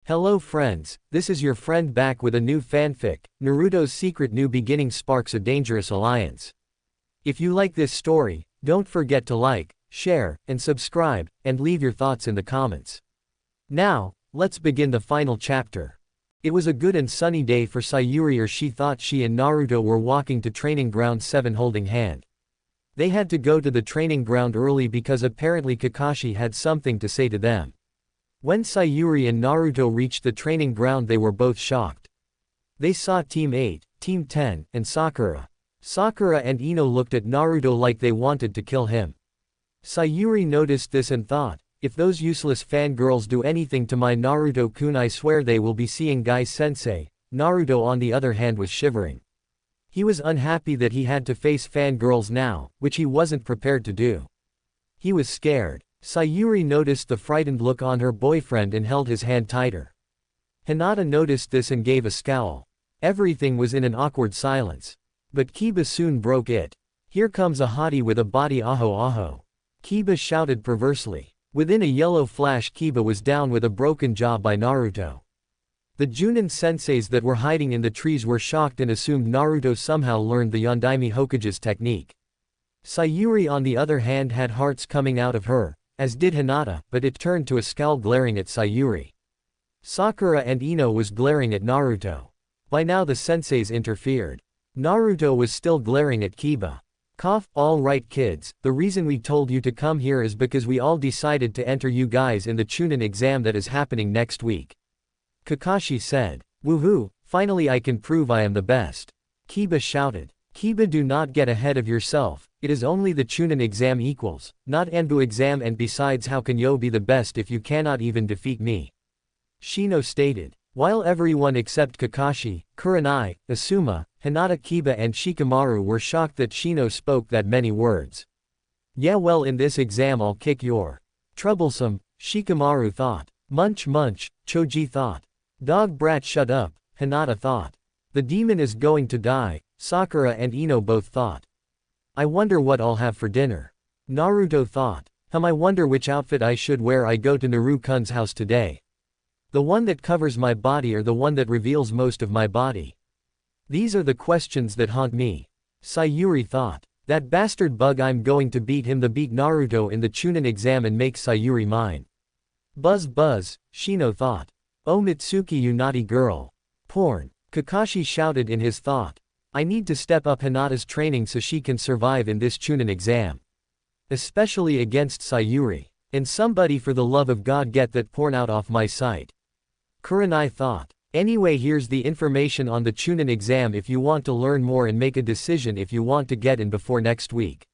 Hello friends, this is your friend back with a new fanfic. Naruto's secret new beginning sparks a dangerous alliance. If you like this story, don't forget to like, share, and subscribe, and leave your thoughts in the comments. Now, let's begin the final chapter. It was a good and sunny day for Sayuri, or she thought. She and Naruto were walking to training ground 7 holding hand. They had to go to the training ground early because apparently Kakashi had something to say to them. When Sayuri and Naruto reached the training ground, they were both shocked. They saw Team 8, Team 10, and Sakura. Sakura and Ino looked at Naruto like they wanted to kill him. Sayuri noticed this and thought, if those useless fangirls do anything to my Naruto-kun, I swear they will be seeing Gai-sensei. Naruto on the other hand was shivering. He was unhappy that he had to face fangirls now, which he wasn't prepared to do. He was scared. Sayuri noticed the frightened look on her boyfriend and held his hand tighter. Hinata noticed this and gave a scowl. Everything was in an awkward silence. But Kiba soon broke it. Here comes a hottie with a body, aho aho. Kiba shouted perversely. Within a yellow flash, Kiba was down with a broken jaw by Naruto. The Junin senseis that were hiding in the trees were shocked and assumed Naruto somehow learned the Yondaime Hokage's technique. Sayuri on the other hand had hearts coming out of her, as did Hinata, but it turned to a scowl glaring at Sayuri. Sakura and Ino was glaring at Naruto. By now the senseis interfered. Naruto was still glaring at Kiba. All right kids, the reason we told you to come here is because we all decided to enter you guys in the Chunin exam that is happening next week. Kakashi said. Woohoo, finally I can prove I am the best. Kiba shouted. Kiba, do not get ahead of yourself. It is only the Chunin exam equals, not Anbu exam, and besides how can you be the best if you cannot even defeat me? Shino stated. While everyone except Kakashi, Kurenai, Asuma, Hinata, Kiba and Shikamaru were shocked that Shino spoke that many words. Yeah, well, in this exam I'll kick your troublesome, Shikamaru thought. Munch munch, Choji thought. Dog brat, shut up, Hinata thought. The demon is going to die, Sakura and Ino both thought. I wonder what I'll have for dinner. Naruto thought. I wonder which outfit I should wear I go to Naru-kun's house today. The one that covers my body or the one that reveals most of my body? These are the questions that haunt me. Sayuri thought. That bastard bug, I'm going to beat him, beat Naruto in the Chunin exam and make Sayuri mine. Buzz buzz, Shino thought. Oh Mitsuki, you naughty girl. Porn. Kakashi shouted in his thought. I need to step up Hinata's training so she can survive in this Chunin exam. Especially against Sayuri. And somebody for the love of God get that porn out off my sight. Kurenai thought. Anyway, here's the information on the Chunin exam if you want to learn more and make a decision if you want to get in before next week.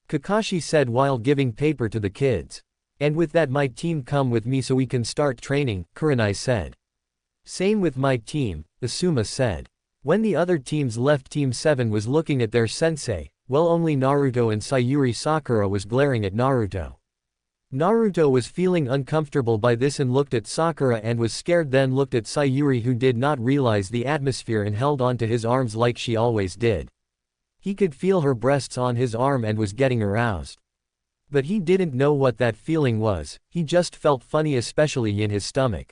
Kakashi said while giving paper to the kids. And with that, my team come with me so we can start training, Kurenai said. Same with my team, Asuma said. When the other teams left, Team 7 was looking at their sensei, while only Naruto and Sayuri. Sakura was glaring at Naruto. Naruto was feeling uncomfortable by this and looked at Sakura and was scared, then looked at Sayuri, who did not realize the atmosphere and held on to his arms like she always did. He could feel her breasts on his arm and was getting aroused. But he didn't know what that feeling was, he just felt funny, especially in his stomach.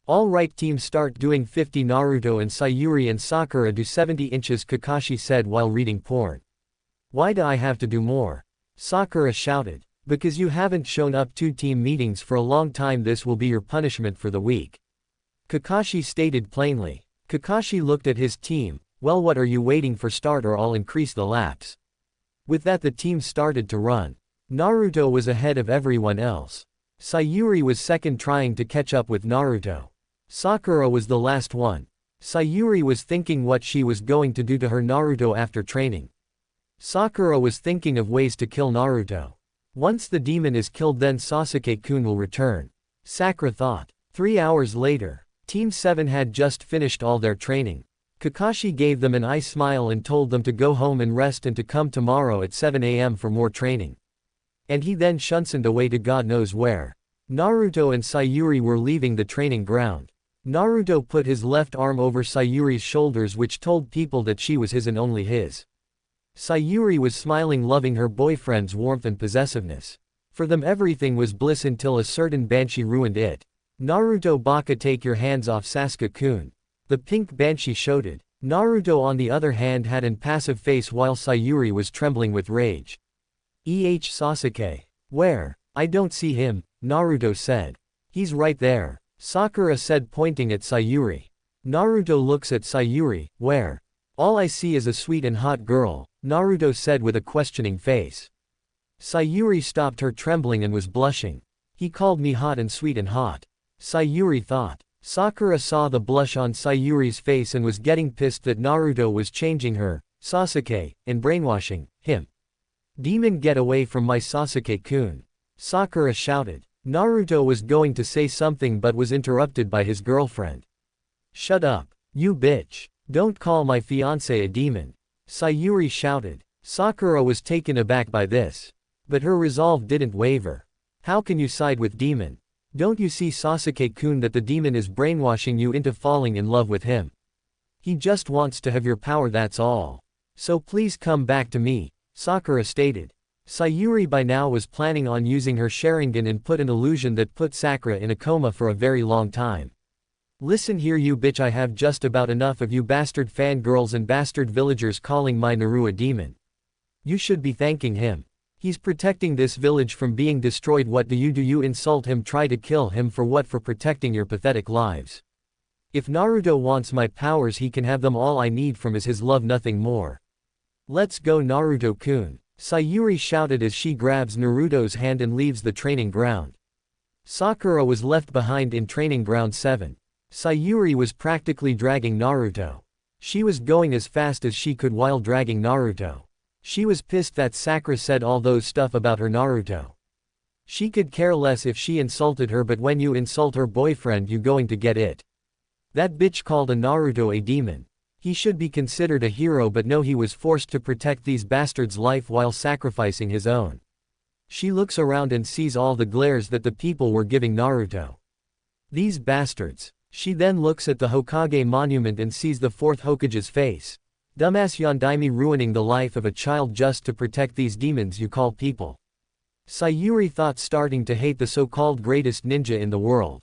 Alright team, start doing 50. Naruto and Sayuri and Sakura do 70 inches, Kakashi said while reading porn. Why do I have to do more? Sakura shouted. Because you haven't shown up to team meetings for a long time, this will be your punishment for the week. Kakashi stated plainly. Kakashi looked at his team. Well, what are you waiting for? Start or I'll increase the laps. With that the team started to run. Naruto was ahead of everyone else. Sayuri was second, trying to catch up with Naruto. Sakura was the last one. Sayuri was thinking what she was going to do to her Naruto after training. Sakura was thinking of ways to kill Naruto. Once the demon is killed, then Sasuke-kun will return. Sakura thought. 3 hours later, Team 7 had just finished all their training. Kakashi gave them an eye smile and told them to go home and rest and to come tomorrow at 7 AM for more training. And he then shunsoned away to God knows where. Naruto and Sayuri were leaving the training ground. Naruto put his left arm over Sayuri's shoulders, which told people that she was his and only his. Sayuri was smiling, loving her boyfriend's warmth and possessiveness. For them everything was bliss until a certain banshee ruined it. Naruto Baka, take your hands off Sasuke-kun. The pink banshee shouted. Naruto on the other hand had an impassive face while Sayuri was trembling with rage. Sasuke. Where? I don't see him, Naruto said. He's right there, Sakura said pointing at Sayuri. Naruto looks at Sayuri. Where? All I see is a sweet and hot girl, Naruto said with a questioning face. Sayuri stopped her trembling and was blushing. He called me hot and sweet and hot, Sayuri thought. Sakura saw the blush on Sayuri's face and was getting pissed that Naruto was changing her, Sasuke, and brainwashing him. Demon, get away from my Sasuke-kun, Sakura shouted. Naruto was going to say something but was interrupted by his girlfriend. Shut up, you bitch. Don't call my fiancé a demon, Sayuri shouted. Sakura was taken aback by this. But her resolve didn't waver. How can you side with demon? Don't you see, Sasuke-kun, that the demon is brainwashing you into falling in love with him? He just wants to have your power, that's all. So please come back to me, Sakura stated. Sayuri by now was planning on using her Sharingan and put an illusion that put Sakura in a coma for a very long time. Listen here, you bitch, I have just about enough of you bastard fangirls and bastard villagers calling my Naru a demon. You should be thanking him. He's protecting this village from being destroyed. What do? You insult him, try to kill him for what? For protecting your pathetic lives. If Naruto wants my powers, he can have them. All I need from is his love, nothing more. Let's go, Naruto-kun, Sayuri shouted as she grabs Naruto's hand and leaves the training ground. Sakura was left behind in training ground 7. Sayuri was practically dragging Naruto. She was going as fast as she could while dragging Naruto. She was pissed that Sakura said all those stuff about her Naruto. She could care less if she insulted her, but when you insult her boyfriend, you going to get it. That bitch called a Naruto a demon. He should be considered a hero, but no, he was forced to protect these bastards' life while sacrificing his own. She looks around and sees all the glares that the people were giving Naruto. These bastards. She then looks at the Hokage monument and sees the 4th Hokage's face. Dumbass Yondaime ruining the life of a child just to protect these demons you call people. Sayuri thought, starting to hate the so-called greatest ninja in the world.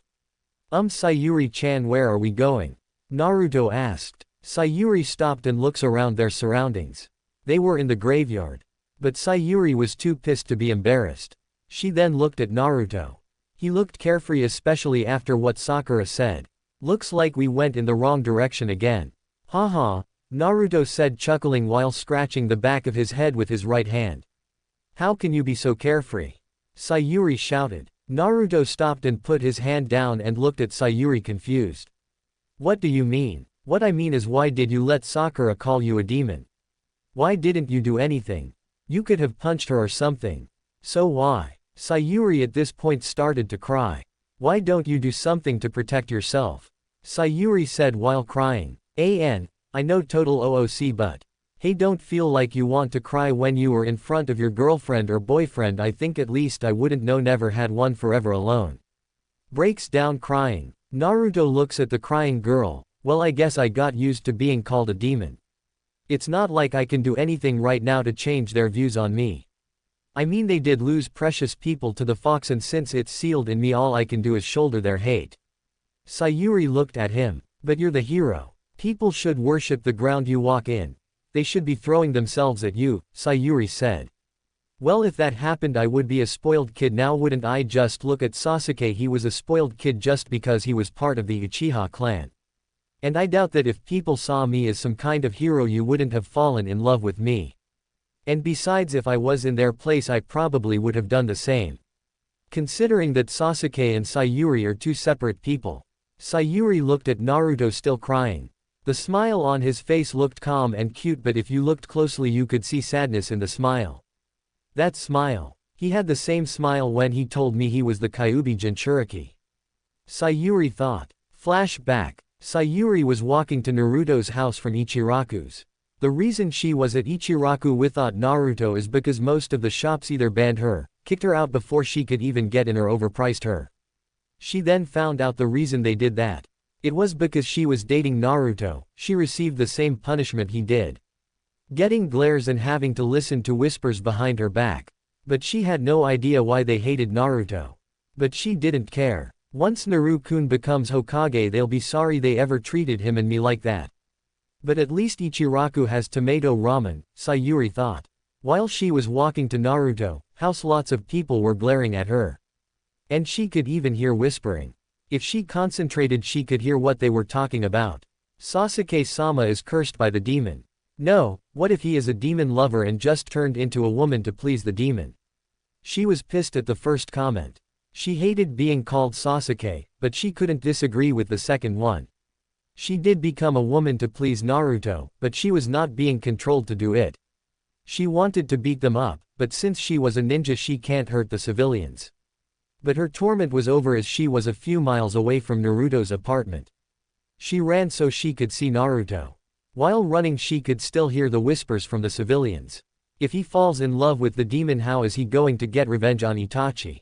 Sayuri-chan, where are we going? Naruto asked. Sayuri stopped and looks around their surroundings. They were in the graveyard. But Sayuri was too pissed to be embarrassed. She then looked at Naruto. He looked carefree, especially after what Sakura said. Looks like we went in the wrong direction again. Haha, Naruto said, chuckling while scratching the back of his head with his right hand. How can you be so carefree? Sayuri shouted. Naruto stopped and put his hand down and looked at Sayuri confused. What do you mean? What I mean is, why did you let Sakura call you a demon? Why didn't you do anything? You could have punched her or something. So why? Sayuri at this point started to cry. Why don't you do something to protect yourself? Sayuri said while crying. I know total OOC, but hey, don't feel like you want to cry when you were in front of your girlfriend or boyfriend. I think at least I wouldn't know, never had one forever alone. Breaks down crying. Naruto looks at the crying girl. Well, I guess I got used to being called a demon. It's not like I can do anything right now to change their views on me. I mean, they did lose precious people to the fox, and since it's sealed in me, all I can do is shoulder their hate. Sayuri looked at him. But you're the hero. People should worship the ground you walk in. They should be throwing themselves at you, Sayuri said. Well, if that happened, I would be a spoiled kid now, wouldn't I? Just look at Sasuke, he was a spoiled kid just because he was part of the Uchiha clan. And I doubt that if people saw me as some kind of hero, you wouldn't have fallen in love with me. And besides, if I was in their place, I probably would have done the same. Considering that Sasuke and Sayuri are two separate people. Sayuri looked at Naruto still crying. The smile on his face looked calm and cute, but if you looked closely you could see sadness in the smile. That smile. He had the same smile when he told me he was the Kyuubi Jinchuriki. Sayuri thought. Flashback. Sayuri was walking to Naruto's house from Ichiraku's. The reason she was at Ichiraku without Naruto is because most of the shops either banned her, kicked her out before she could even get in, or overpriced her. She then found out the reason they did that. It was because she was dating Naruto. She received the same punishment he did. Getting glares and having to listen to whispers behind her back. But she had no idea why they hated Naruto. But she didn't care. Once Naru-kun becomes Hokage they'll be sorry they ever treated him and me like that. But at least Ichiraku has tomato ramen, Sayuri thought. While she was walking to Naruto house lots of people were glaring at her. And she could even hear whispering. If she concentrated she could hear what they were talking about. Sasuke-sama is cursed by the demon. No, what if he is a demon lover and just turned into a woman to please the demon? She was pissed at the first comment. She hated being called Sasuke, but she couldn't disagree with the second one. She did become a woman to please Naruto, but she was not being controlled to do it. She wanted to beat them up, but since she was a ninja she can't hurt the civilians. But her torment was over as she was a few miles away from Naruto's apartment. She ran so she could see Naruto. While running she could still hear the whispers from the civilians. If he falls in love with the demon, how is he going to get revenge on Itachi?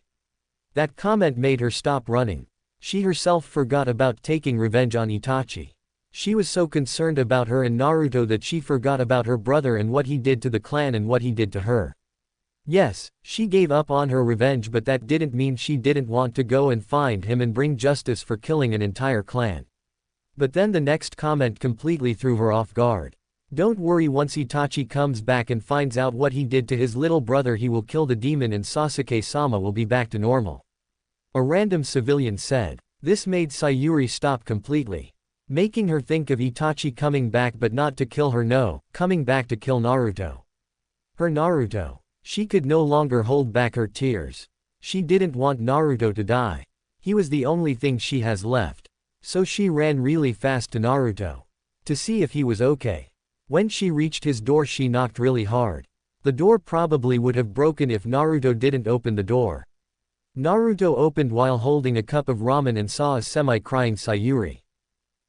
That comment made her stop running. She herself forgot about taking revenge on Itachi. She was so concerned about her and Naruto that she forgot about her brother and what he did to the clan and what he did to her. Yes, she gave up on her revenge, but that didn't mean she didn't want to go and find him and bring justice for killing an entire clan. But then the next comment completely threw her off guard. Don't worry, once Itachi comes back and finds out what he did to his little brother he will kill the demon and Sasuke-sama will be back to normal. A random civilian said. This made Sayuri stop completely. Making her think of Itachi coming back, but not to kill her, no, coming back to kill Naruto. Her Naruto. She could no longer hold back her tears. She didn't want Naruto to die. He was the only thing she has left. So she ran really fast to Naruto. To see if he was okay. When she reached his door she knocked really hard. The door probably would have broken if Naruto didn't open the door. Naruto opened while holding a cup of ramen and saw a semi-crying Sayuri.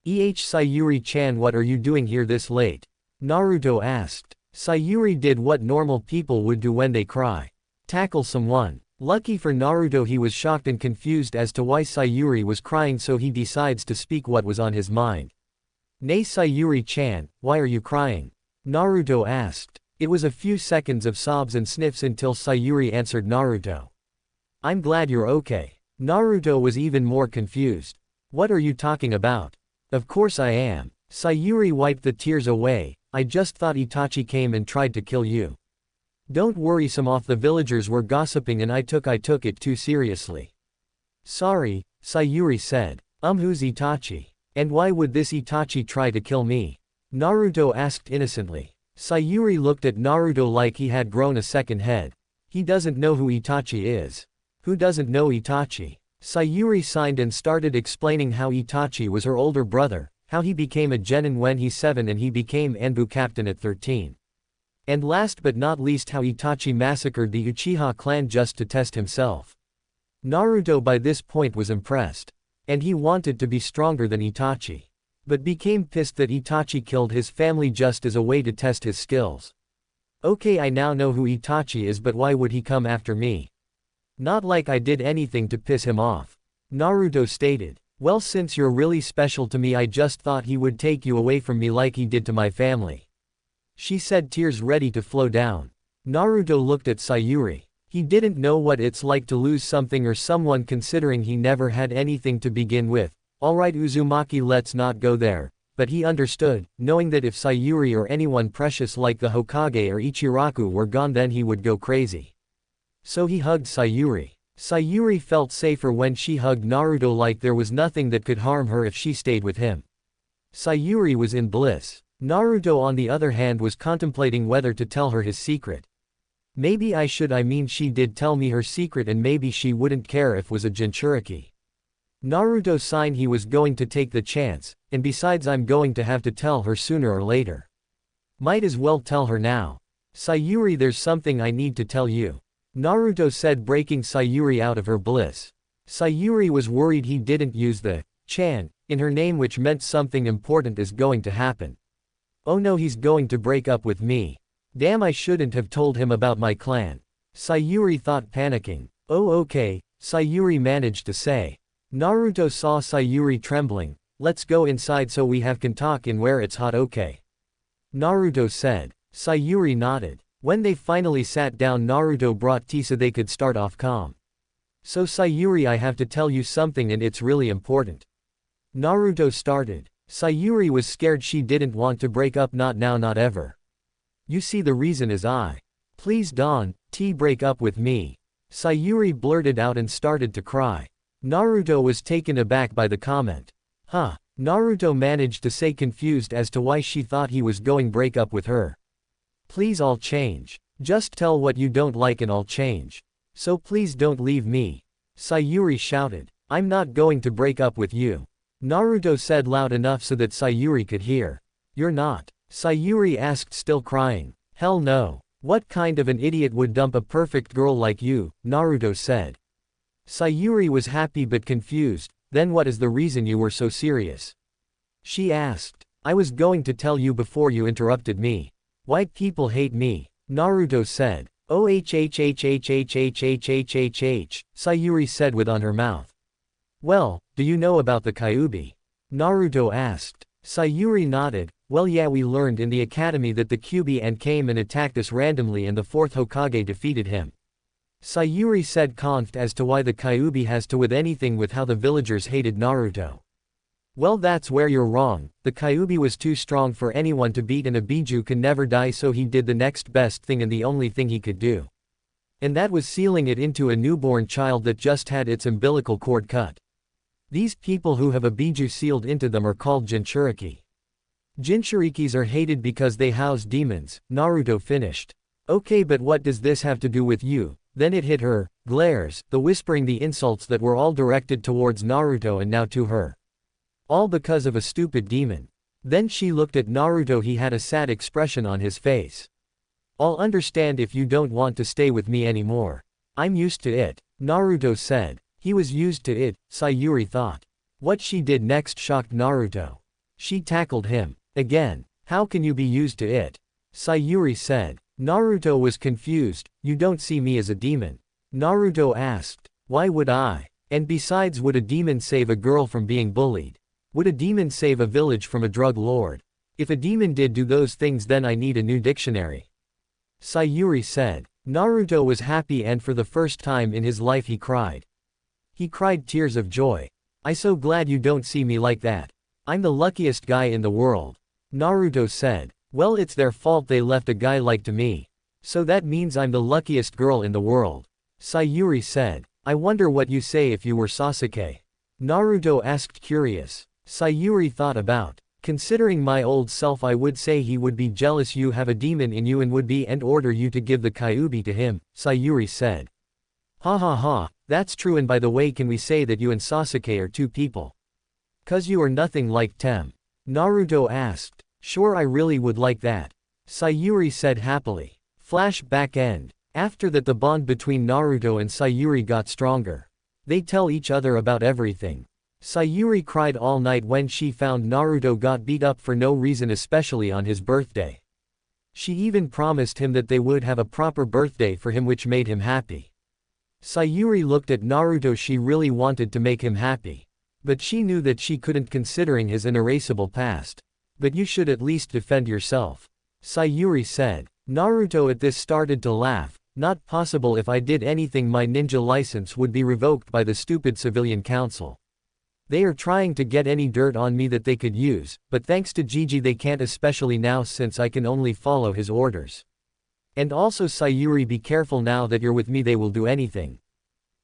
Sayuri-chan, what are you doing here this late? Naruto asked. Sayuri did what normal people would do when they cry. Tackle someone. Lucky for Naruto he was shocked and confused as to why Sayuri was crying, so he decides to speak what was on his mind. Nay Sayuri-chan, why are you crying? Naruto asked. It was a few seconds of sobs and sniffs until Sayuri answered Naruto. I'm glad you're okay. Naruto was even more confused. What are you talking about? Of course I am. Sayuri wiped the tears away. I just thought Itachi came and tried to kill you. Don't worry, some of the villagers were gossiping and I took it too seriously. Sorry, Sayuri said. Who's Itachi? And why would this Itachi try to kill me? Naruto asked innocently. Sayuri looked at Naruto like he had grown a second head. He doesn't know who Itachi is. Who doesn't know Itachi? Sayuri signed and started explaining how Itachi was her older brother, how he became a genin when he's 7 and he became Anbu captain at 13. And last but not least how Itachi massacred the Uchiha clan just to test himself. Naruto by this point was impressed. And he wanted to be stronger than Itachi. But became pissed that Itachi killed his family just as a way to test his skills. Okay, I now know who Itachi is, but why would he come after me? Not like I did anything to piss him off. Naruto stated. Well, since you're really special to me I just thought he would take you away from me like he did to my family. She said, tears ready to flow down. Naruto looked at Sayuri. He didn't know what it's like to lose something or someone, considering he never had anything to begin with. Alright Uzumaki, let's not go there. But he understood, knowing that if Sayuri or anyone precious like the Hokage or Ichiraku were gone then he would go crazy. So he hugged Sayuri. Sayuri felt safer when she hugged Naruto, like there was nothing that could harm her if she stayed with him. Sayuri was in bliss. Naruto on the other hand was contemplating whether to tell her his secret. Maybe I should, she did tell me her secret and maybe she wouldn't care if it was a Jinchuriki. Naruto signed he was going to take the chance, and besides I'm going to have to tell her sooner or later. Might as well tell her now. Sayuri, there's something I need to tell you. Naruto said, breaking Sayuri out of her bliss. Sayuri was worried he didn't use the chan in her name, which meant something important is going to happen. Oh no, he's going to break up with me. Damn, I shouldn't have told him about my clan. Sayuri thought, panicking. Oh okay, Sayuri managed to say. Naruto saw Sayuri trembling. Let's go inside so we can talk in where it's hot, okay? Naruto said. Sayuri nodded. When they finally sat down, Naruto brought tea so they could start off calm. So Sayuri, I have to tell you something and it's really important. Naruto started. Sayuri was scared. She didn't want to break up, not now, not ever. You see, the reason is Please don't break up with me. Sayuri blurted out and started to cry. Naruto was taken aback by the comment. Huh? Naruto managed to say, confused as to why she thought he was going break up with her. Please, I'll change. Just tell what you don't like and I'll change. So please don't leave me. Sayuri shouted. I'm not going to break up with you. Naruto said loud enough so that Sayuri could hear. You're not? Sayuri asked, still crying. Hell no. What kind of an idiot would dump a perfect girl like you? Naruto said. Sayuri was happy but confused. Then what is the reason you were so serious? She asked. I was going to tell you before you interrupted me. White people hate me. Naruto said. Sayuri said with on her mouth. Well, do you know about the Kyuubi? Naruto asked. Sayuri nodded. Well, yeah, we learned in the academy that the Kyuubi and came and attacked us randomly and the 4th Hokage defeated him. Sayuri said, confused as to why the Kyuubi has to with anything with how the villagers hated Naruto. Well, that's where you're wrong. The Kyuubi was too strong for anyone to beat and a Biju can never die, so he did the next best thing and the only thing he could do. And that was sealing it into a newborn child that just had its umbilical cord cut. These people who have a Biju sealed into them are called Jinchuriki. Jinchurikis are hated because they house demons. Naruto finished. Okay, but what does this have to do with you? Then it hit her, glares, the whispering, the insults that were all directed towards Naruto and now to her. All because of a stupid demon. Then she looked at Naruto. He had a sad expression on his face. I'll understand if you don't want to stay with me anymore. I'm used to it, Naruto said. He was used to it, Sayuri thought. What she did next shocked Naruto. She tackled him. Again. How can you be used to it? Sayuri said. Naruto was confused. You don't see me as a demon? Naruto asked. Why would I? And besides, would a demon save a girl from being bullied? Would a demon save a village from a drug lord? If a demon did do those things, then I need a new dictionary. Sayuri said. Naruto was happy and for the first time in his life he cried. He cried tears of joy. I'm so glad you don't see me like that. I'm the luckiest guy in the world. Naruto said. Well, it's their fault they left a guy like to me. So that means I'm the luckiest girl in the world. Sayuri said. I wonder what you say if you were Sasuke. Naruto asked, curious. Sayuri thought about. Considering my old self, I would say he would be jealous you have a demon in you and would be and order you to give the Kyuubi to him, Sayuri said. Ha ha ha, that's true, and by the way, can we say that you and Sasuke are two people? 'Cause you are nothing like Tem. Naruto asked. Sure, I really would like that. Sayuri said happily. Flashback end. After that, the bond between Naruto and Sayuri got stronger. They tell each other about everything. Sayuri cried all night when she found Naruto got beat up for no reason, especially on his birthday. She even promised him that they would have a proper birthday for him, which made him happy. Sayuri looked at Naruto. She really wanted to make him happy. But she knew that she couldn't, considering his inerasable past. But you should at least defend yourself. Sayuri said. Naruto at this started to laugh. Not possible. If I did anything, my ninja license would be revoked by the stupid civilian council. They are trying to get any dirt on me that they could use, but thanks to Gigi they can't, especially now since I can only follow his orders. And also, Sayuri, be careful now that you're with me, they will do anything.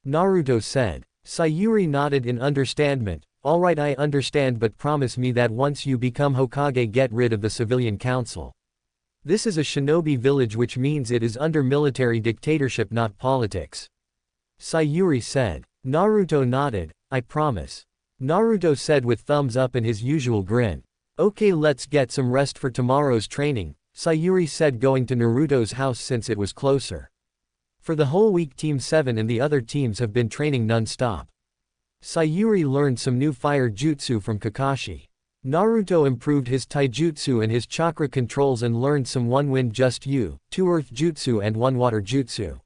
Naruto said. Sayuri nodded in understanding. Alright, I understand, but promise me that once you become Hokage, get rid of the civilian council. This is a shinobi village, which means it is under military dictatorship, not politics. Sayuri said. Naruto nodded. I promise. Naruto said with thumbs up and his usual grin. Okay, let's get some rest for tomorrow's training, Sayuri said, going to Naruto's house since it was closer. For the whole week, Team 7 and the other teams have been training non-stop. Sayuri learned some new fire jutsu from Kakashi. Naruto improved his taijutsu and his chakra controls and learned some 1 wind just you, 2 earth jutsu and 1 water jutsu.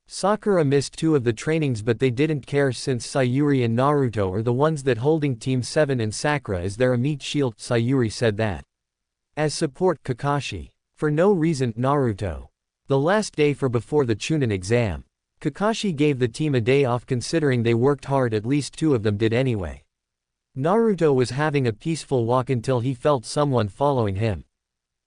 Sakura missed 2 of the trainings, but they didn't care since Sayuri and Naruto are the ones that holding Team 7 and Sakura is their meat shield. Sayuri said that. As support, Kakashi. For no reason, Naruto. The last day for before the Chunin exam. Kakashi gave the team a day off considering they worked hard, at least two of them did anyway. Naruto was having a peaceful walk until he felt someone following him.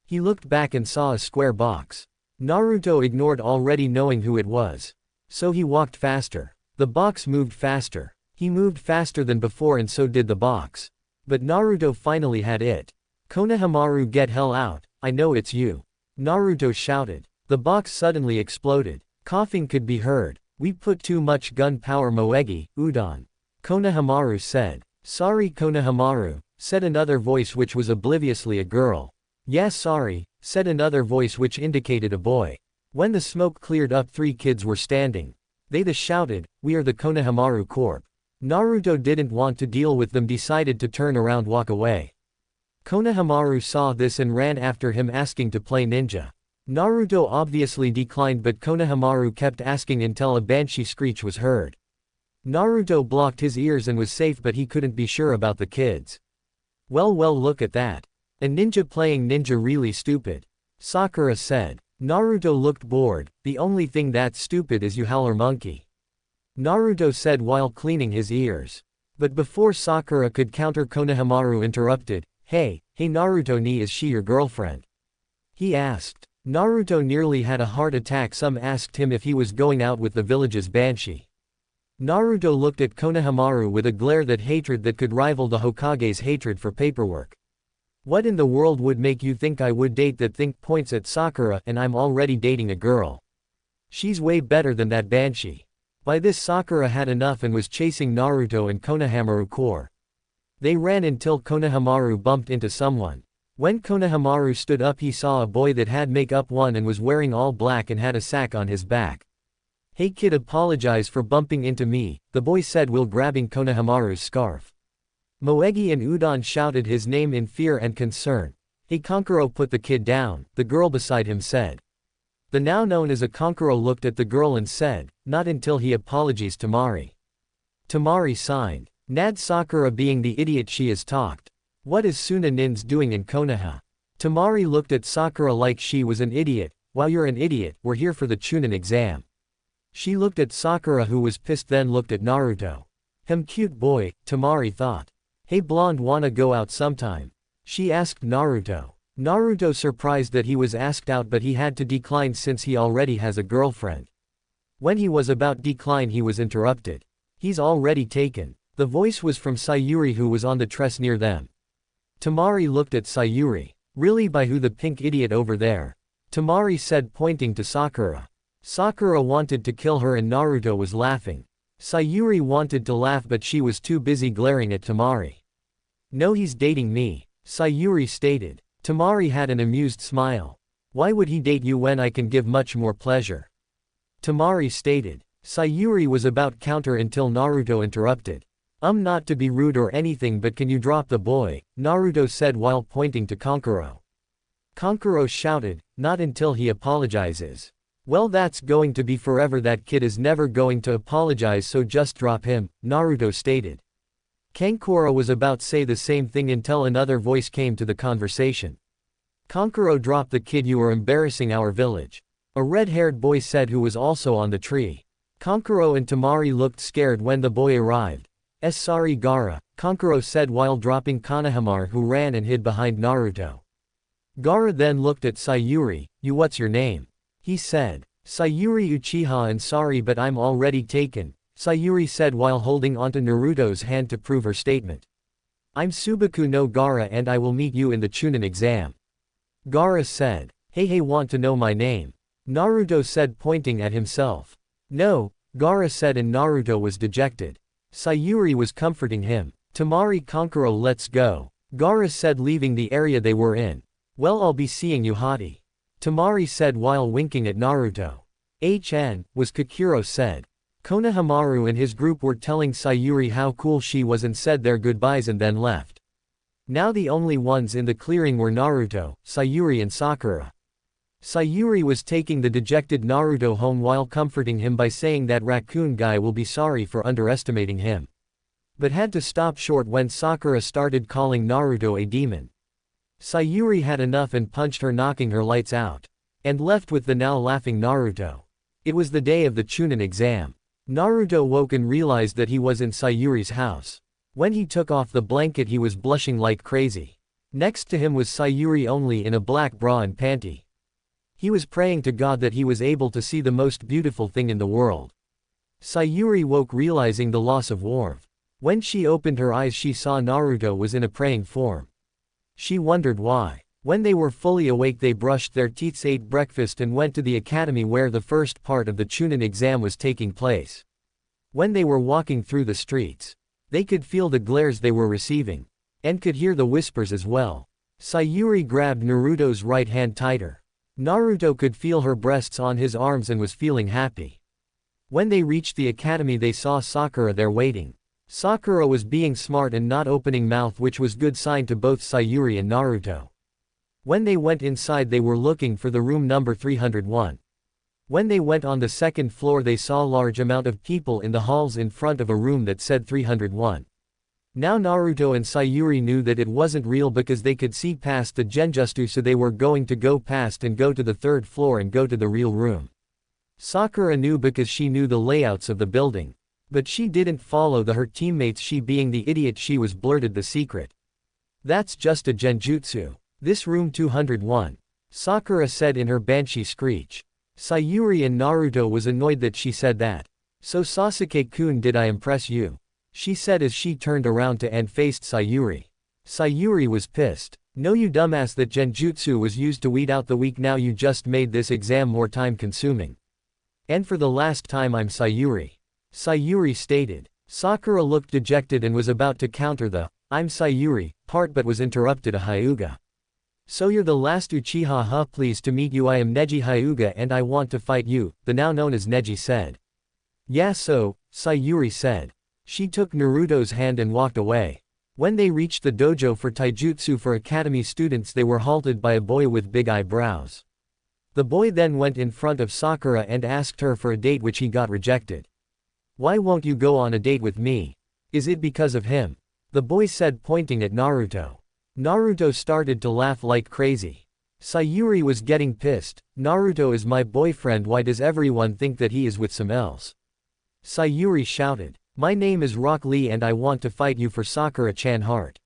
He looked back and saw a square box. Naruto ignored already knowing who it was. So he walked faster. The box moved faster. He moved faster than before and so did the box. But Naruto finally had it. "Konohamaru, get hell out, I know it's you," Naruto shouted. The box suddenly exploded. Coughing could be heard. "We put too much gunpowder Moegi, udon," Konohamaru said. "Sorry Konohamaru," said another voice which was obliviously a girl. "Yeah sorry," said another voice which indicated a boy. When the smoke cleared up, three kids were standing. They shouted, "We are the Konohamaru Corp." Naruto didn't want to deal with them, decided to turn around walk away. Konohamaru saw this and ran after him asking to play ninja. Naruto obviously declined, but Konohamaru kept asking until a banshee screech was heard. Naruto blocked his ears and was safe, but he couldn't be sure about the kids. Well look at that. A ninja playing ninja, really stupid," Sakura said. Naruto looked bored. "The only thing that's stupid is you howler monkey," Naruto said while cleaning his ears. But before Sakura could counter, Konohamaru interrupted. Hey Naruto, is she your girlfriend?" he asked. Naruto nearly had a heart attack. Some asked him if he was going out with the village's banshee. Naruto looked at Konohamaru with a glare that hatred that could rival the Hokage's hatred for paperwork. "What in the world would make you think I would date that thing?" Points at Sakura. "And I'm already dating a girl. She's way better than that banshee." By this Sakura had enough and was chasing Naruto and Konohamaru core. They ran until Konohamaru bumped into someone. When Konohamaru stood up, he saw a boy that had makeup on and was wearing all black and had a sack on his back. "Hey kid, apologize for bumping into me," the boy said while grabbing Konohamaru's scarf. Moegi and Udon shouted his name in fear and concern. "Hey Kankuro, put the kid down," the girl beside him said. The now known as a Kankuro looked at the girl and said, "Not until he apologizes Tamari." Tamari signed. Nad Sakura being the idiot she has talked. "What is Suna Nins doing in Konoha?" Tamari looked at Sakura like she was an idiot. "While you're an idiot, we're here for the Chunin exam." She looked at Sakura, who was pissed, then looked at Naruto. Cute boy," Tamari thought. "Hey blonde, wanna go out sometime?" she asked Naruto. Naruto surprised that he was asked out, but he had to decline since he already has a girlfriend. When he was about decline, he was interrupted. "He's already taken." The voice was from Sayuri, who was on the tress near them. Tamari looked at Sayuri. "Really, by who? The pink idiot over there," Tamari said, pointing to Sakura. Sakura wanted to kill her and Naruto was laughing. Sayuri wanted to laugh, but she was too busy glaring at Tamari. "No, he's dating me," Sayuri stated. Tamari had an amused smile. "Why would he date you when I can give much more pleasure?" Tamari stated. Sayuri was about counter until Naruto interrupted. Not to be rude or anything, but can you drop the boy?" Naruto said while pointing to Kankuro. Kankuro shouted, "Not until he apologizes." "Well, that's going to be forever. That kid is never going to apologize, so just drop him," Naruto stated. Kankuro was about to say the same thing until another voice came to the conversation. "Kankuro, drop the kid, you are embarrassing our village," a red-haired boy said, who was also on the tree. Kankuro and Tamari looked scared when the boy arrived. Sorry Gaara," Kankuro said while dropping Konohamaru, who ran and hid behind Naruto. Gaara then looked at Sayuri. "You, what's your name?" he said. "Sayuri Uchiha, and sorry but I'm already taken," Sayuri said while holding onto Naruto's hand to prove her statement. "I'm Subaku no Gaara and I will meet you in the Chunin exam," Gaara said. Hey, want to know my name?" Naruto said, pointing at himself. "No," Gaara said, and Naruto was dejected. Sayuri was comforting him. "Tamari, Kankuro, let's go," Gaara said, leaving the area they were in. "Well, I'll be seeing you hottie," Tamari said while winking at Naruto. Was Kakuro said. Konohamaru and his group were telling Sayuri how cool she was and said their goodbyes and then left. Now the only ones in the clearing were Naruto, Sayuri and Sakura. Sayuri was taking the dejected Naruto home while comforting him by saying that raccoon guy will be sorry for underestimating him. But had to stop short when Sakura started calling Naruto a demon. Sayuri had enough and punched her, knocking her lights out. And left with the now laughing Naruto. It was the day of the Chunin exam. Naruto woke and realized that he was in Sayuri's house. When he took off the blanket he was blushing like crazy. Next to him was Sayuri only in a black bra and panty. He was praying to God that he was able to see the most beautiful thing in the world. Sayuri woke realizing the loss of warmth. When she opened her eyes she saw Naruto was in a praying form. She wondered why. When they were fully awake they brushed their teeth, ate breakfast and went to the academy where the first part of the Chunin exam was taking place. When they were walking through the streets, they could feel the glares they were receiving, and could hear the whispers as well. Sayuri grabbed Naruto's right hand tighter. Naruto could feel her breasts on his arms and was feeling happy. When they reached the academy they saw Sakura there waiting. Sakura was being smart and not opening mouth, which was good sign to both Sayuri and Naruto. When they went inside they were looking for the room number 301. When they went on the second floor they saw a large amount of people in the halls in front of a room that said 301. Now Naruto and Sayuri knew that it wasn't real because they could see past the genjutsu, so they were going to go past and go to the third floor and go to the real room. Sakura knew because she knew the layouts of the building. But she didn't follow her teammates, she being the idiot she was blurted the secret. That's just a genjutsu. This room 201. Sakura said in her banshee screech. Sayuri and Naruto was annoyed that she said that. So Sasuke-kun, did I impress you? She said as she turned around to and faced Sayuri. Sayuri was pissed. No you dumbass, that genjutsu was used to weed out the weak, now you just made this exam more time consuming. And for the last time I'm Sayuri. Sayuri stated. Sakura looked dejected and was about to counter the "I'm Sayuri" part but was interrupted a Hyuga. So you're the last Uchiha, huh? Pleased to meet you, I am Neji Hyuga and I want to fight you, the now known as Neji said. Yeah, so, Sayuri said. She took Naruto's hand and walked away. When they reached the dojo for taijutsu for academy students they were halted by a boy with big eyebrows. The boy then went in front of Sakura and asked her for a date, which he got rejected. Why won't you go on a date with me? Is it because of him? The boy said, pointing at Naruto. Naruto started to laugh like crazy. Sayuri was getting pissed. Naruto is my boyfriend, why does everyone think that he is with some else? Sayuri shouted. My name is Rock Lee and I want to fight you for Sakura-chan heart.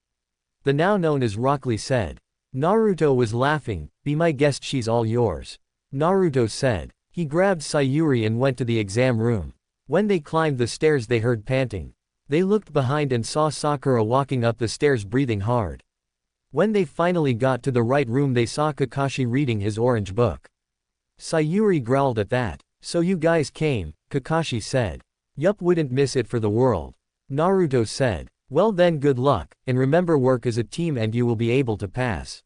The now known as Rock Lee said. Naruto was laughing. Be my guest, she's all yours. Naruto said. He grabbed Sayuri and went to the exam room. When they climbed the stairs they heard panting. They looked behind and saw Sakura walking up the stairs breathing hard. When they finally got to the right room they saw Kakashi reading his orange book. Sayuri growled at that. So you guys came, Kakashi said. Yup, wouldn't miss it for the world. Naruto said. Well then, good luck, and remember, work as a team and you will be able to pass.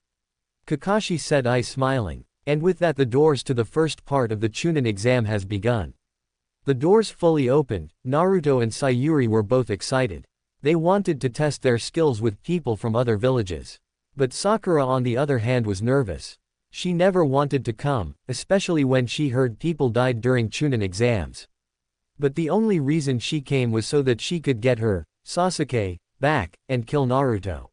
Kakashi said, I smiling. And with that the doors to the first part of the Chunin exam has begun. The doors fully opened. Naruto and Sayuri were both excited. They wanted to test their skills with people from other villages. But Sakura on the other hand was nervous. She never wanted to come, especially when she heard people died during Chunin exams. But the only reason she came was so that she could get her, Sasuke, back, and kill Naruto.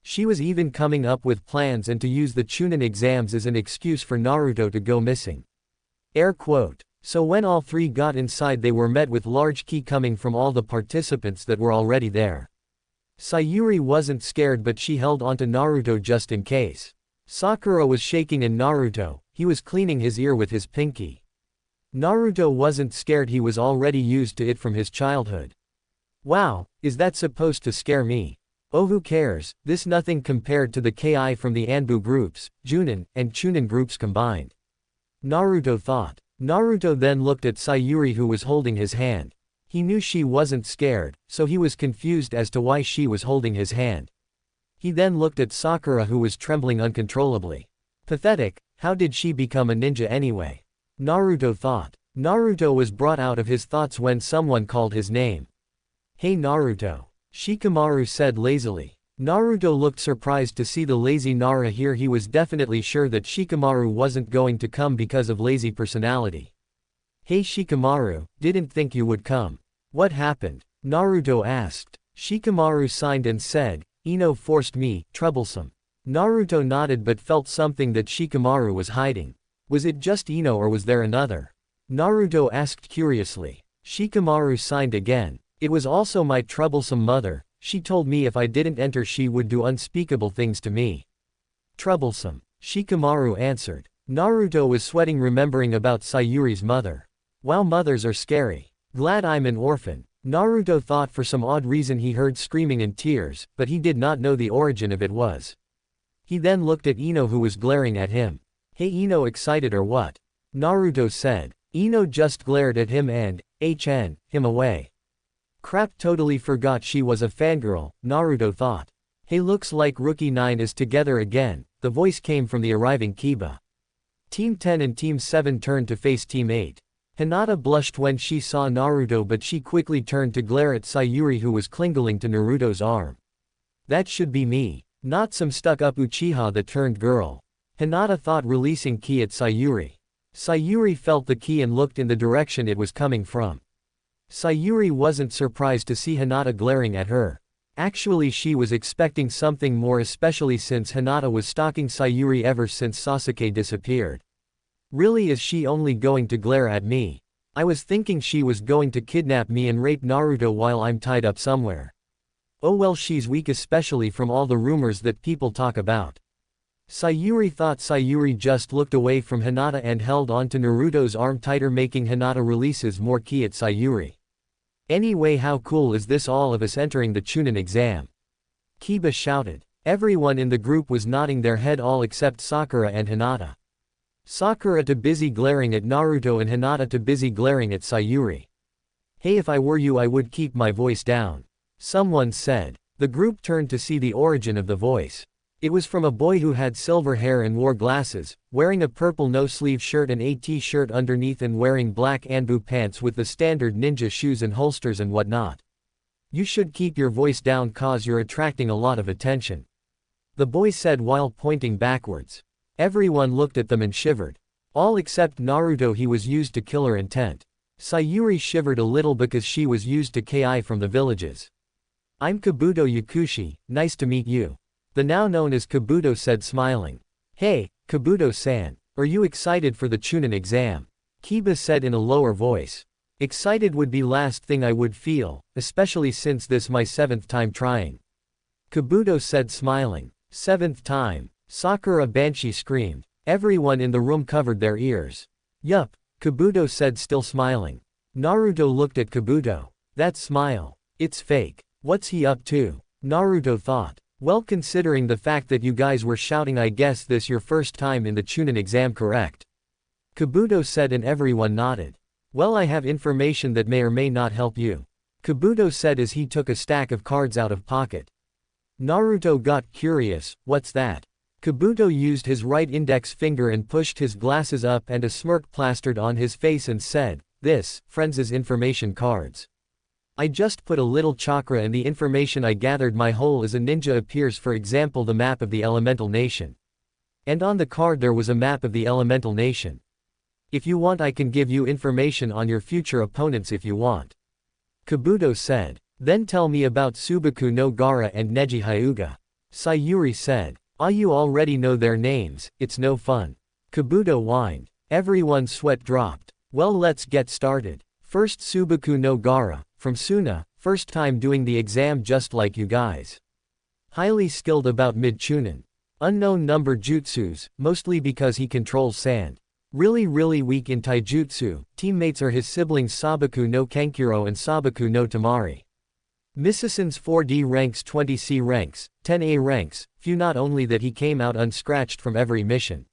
She was even coming up with plans and to use the Chunin exams as an excuse for Naruto to go missing. Air quote. So when all three got inside they were met with large ki coming from all the participants that were already there. Sayuri wasn't scared but she held onto Naruto just in case. Sakura was shaking in Naruto, he was cleaning his ear with his pinky. Naruto wasn't scared, he was already used to it from his childhood. Wow, is that supposed to scare me? Oh, who cares, this nothing compared to the Ki from the Anbu groups, Junin, and Chunin groups combined. Naruto thought. Naruto then looked at Sayuri who was holding his hand. He knew she wasn't scared, so he was confused as to why she was holding his hand. He then looked at Sakura who was trembling uncontrollably. Pathetic, how did she become a ninja anyway? Naruto thought. Naruto was brought out of his thoughts when someone called his name. Hey Naruto. Shikamaru said lazily. Naruto looked surprised to see the lazy Nara here. He was definitely sure that Shikamaru wasn't going to come because of lazy personality. Hey Shikamaru, didn't think you would come. What happened? Naruto asked. Shikamaru signed and said, Ino forced me, troublesome. Naruto nodded but felt something that Shikamaru was hiding. Was it just Ino or was there another? Naruto asked curiously. Shikamaru signed again. It was also my troublesome mother, she told me if I didn't enter she would do unspeakable things to me. Troublesome. Shikamaru answered. Naruto was sweating remembering about Sayuri's mother. Wow, mothers are scary. Glad I'm an orphan. Naruto thought for some odd reason he heard screaming and tears, but he did not know the origin of it was. He then looked at Ino who was glaring at him. Hey Ino, excited or what? Naruto said. Ino just glared at him and, him away. Crap, totally forgot she was a fangirl, Naruto thought. Hey, looks like Rookie 9 is together again, the voice came from the arriving Kiba. Team 10 and Team 7 turned to face Team 8. Hinata blushed when she saw Naruto but she quickly turned to glare at Sayuri who was clinging to Naruto's arm. That should be me. Not some stuck-up Uchiha that turned girl. Hinata thought, releasing ki at Sayuri. Sayuri felt the ki and looked in the direction it was coming from. Sayuri wasn't surprised to see Hinata glaring at her. Actually, she was expecting something more, especially since Hinata was stalking Sayuri ever since Sasuke disappeared. Really, is she only going to glare at me? I was thinking she was going to kidnap me and rape Naruto while I'm tied up somewhere. Oh well, she's weak, especially from all the rumors that people talk about. Sayuri thought. Sayuri just looked away from Hinata and held on to Naruto's arm tighter, making Hinata releases more ki at Sayuri. Anyway, how cool is this, all of us entering the Chunin exam? Kiba shouted. Everyone in the group was nodding their head, all except Sakura and Hinata. Sakura too busy glaring at Naruto and Hinata too busy glaring at Sayuri. Hey, if I were you I would keep my voice down. Someone said. The group turned to see the origin of the voice. It was from a boy who had silver hair and wore glasses, wearing a purple no-sleeve shirt and a t-shirt underneath and wearing black Anbu pants with the standard ninja shoes and holsters and whatnot. You should keep your voice down cause you're attracting a lot of attention. The boy said while pointing backwards. Everyone looked at them and shivered. All except Naruto, he was used to killer intent. Sayuri shivered a little because she was used to ki from the villages. I'm Kabuto Yakushi, nice to meet you. The now known as Kabuto said, smiling. Hey, Kabuto-san, are you excited for the Chunin exam? Kiba said in a lower voice. Excited would be last thing I would feel, especially since this my 7th time trying. Kabuto said, smiling. 7th time. Sakura Banshee screamed. Everyone in the room covered their ears. Yup, Kabuto said, still smiling. Naruto looked at Kabuto. That smile. It's fake. What's he up to? Naruto thought. Well, considering the fact that you guys were shouting, I guess this your first time in the Chunin exam, correct? Kabuto said and everyone nodded. Well, I have information that may or may not help you. Kabuto said as he took a stack of cards out of pocket. Naruto got curious, what's that? Kabuto used his right index finger and pushed his glasses up and a smirk plastered on his face and said, this, friends, is information cards. I just put a little chakra and the information I gathered my whole as a ninja appears, for example the map of the elemental nation. And on the card there was a map of the elemental nation. If you want I can give you information on your future opponents if you want. Kabuto said. Then tell me about Subaku no Gaara and Neji Hyuga. Sayuri said. Ah, you already know their names, it's no fun. Kabuto whined. Everyone's sweat dropped. Well, let's get started. First, Subaku no Gaara, from Suna, first time doing the exam just like you guys. Highly skilled about mid-chunin. Unknown number jutsus, mostly because he controls sand. Really weak in taijutsu, teammates are his siblings Sabaku no Kankuro and Sabaku no Tamari. Misason's 4D ranks, 20C ranks, 10A ranks, few, not only that he came out unscratched from every mission.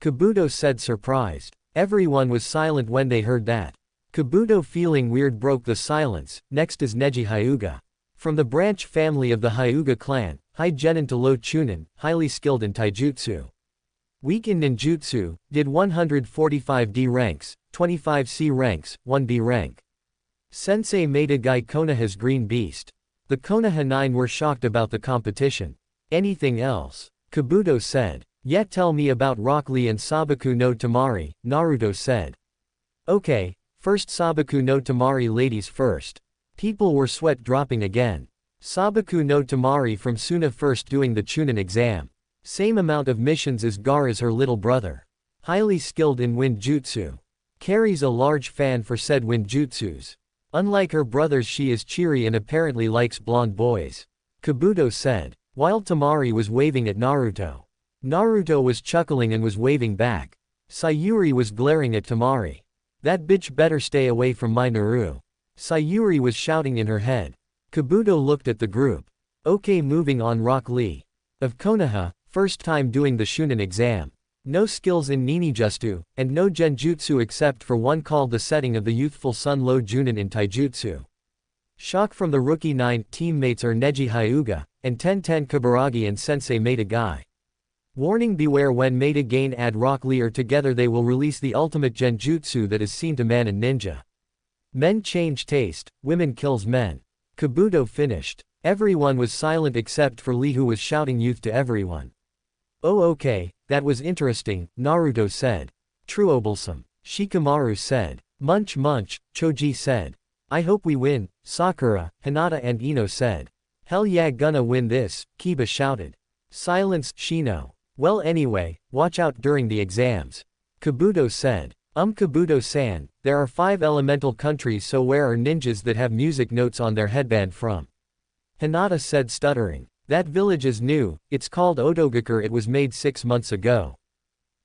Kabuto said, surprised. Everyone was silent when they heard that. Kabuto, feeling weird, broke the silence. Next is Neji Hyuga. From the branch family of the Hyuga clan, high genin to low chunin, highly skilled in taijutsu. Weak in ninjutsu, did 145D ranks, 25C ranks, 1B rank. Sensei Metagai Konoha's green beast. The Konoha 9 were shocked about the competition. Anything else? Kabuto said. Yet tell me about Rock Lee and Sabaku no Tamari, Naruto said. Okay, first Sabaku no Tamari, ladies first. People were sweat dropping again. Sabaku no Tamari from Suna, first doing the Chunin exam. Same amount of missions as Gaara's her little brother. Highly skilled in wind jutsu. Carries a large fan for said ninjutsus. Unlike her brothers, she is cheery and apparently likes blonde boys. Kabuto said, while Temari was waving at Naruto. Naruto was chuckling and was waving back. Sayuri was glaring at Temari. That bitch better stay away from my Naru. Sayuri was shouting in her head. Kabuto looked at the group. Okay, moving on. Rock Lee. Of Konoha, first time doing the Shunin exam. No skills in ninjutsu, and no genjutsu except for one called the setting of the youthful Sun Lo Junin in taijutsu. Shock from the rookie 9 teammates are Neji Hyuga, and Tenten Kaburagi and Sensei Maeda Guy. Warning: beware when Maeda Gain add Rock Lee or together they will release the ultimate genjutsu that is seen to man and ninja. Men change taste, women kills men. Kabuto finished. Everyone was silent except for Lee, who was shouting youth to everyone. Oh okay, that was interesting, Naruto said. Truoblesome. Shikamaru said. Munch munch, Choji said. I hope we win, Sakura, Hinata and Ino said. Hell yeah, gonna win this, Kiba shouted. Silence, Shino. Well anyway, watch out during the exams. Kabuto said. Kabuto-san, there are 5 elemental countries, so where are ninjas that have music notes on their headband from? Hinata said, stuttering. That village is new, it's called Otogakure, it was made 6 months ago.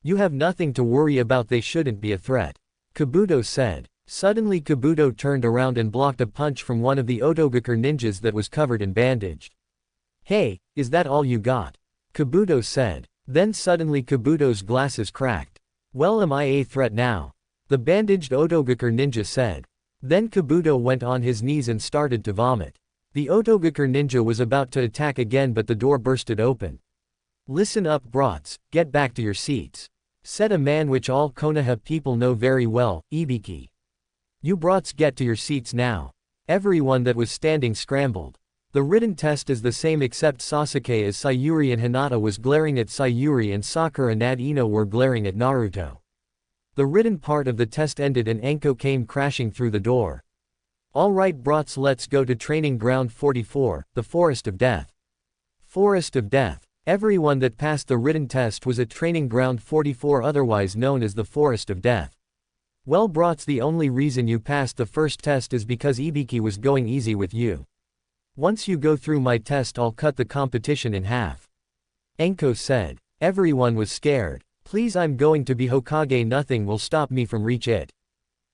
You have nothing to worry about, they shouldn't be a threat. Kabuto said. Suddenly Kabuto turned around and blocked a punch from one of the Otogakure ninjas that was covered and bandaged. Hey, is that all you got? Kabuto said. Then suddenly Kabuto's glasses cracked. Well, am I a threat now? The bandaged Otogakure ninja said. Then Kabuto went on his knees and started to vomit. The Otogakure ninja was about to attack again, but the door bursted open. Listen up, brats, get back to your seats. Said a man which all Konoha people know very well, Ibiki. You brats get to your seats now. Everyone that was standing scrambled. The written test is the same except Sasuke as Sayuri and Hinata was glaring at Sayuri and Sakura and Ino were glaring at Naruto. The written part of the test ended and Anko came crashing through the door. Alright brats, let's go to training ground 44, the Forest of Death. Forest of Death. Everyone that passed the written test was at training ground 44, otherwise known as the Forest of Death. Well brats, the only reason you passed the first test is because Ibiki was going easy with you. Once you go through my test, I'll cut the competition in half. Anko said. Everyone was scared. Please, I'm going to be Hokage, nothing will stop me from reach it.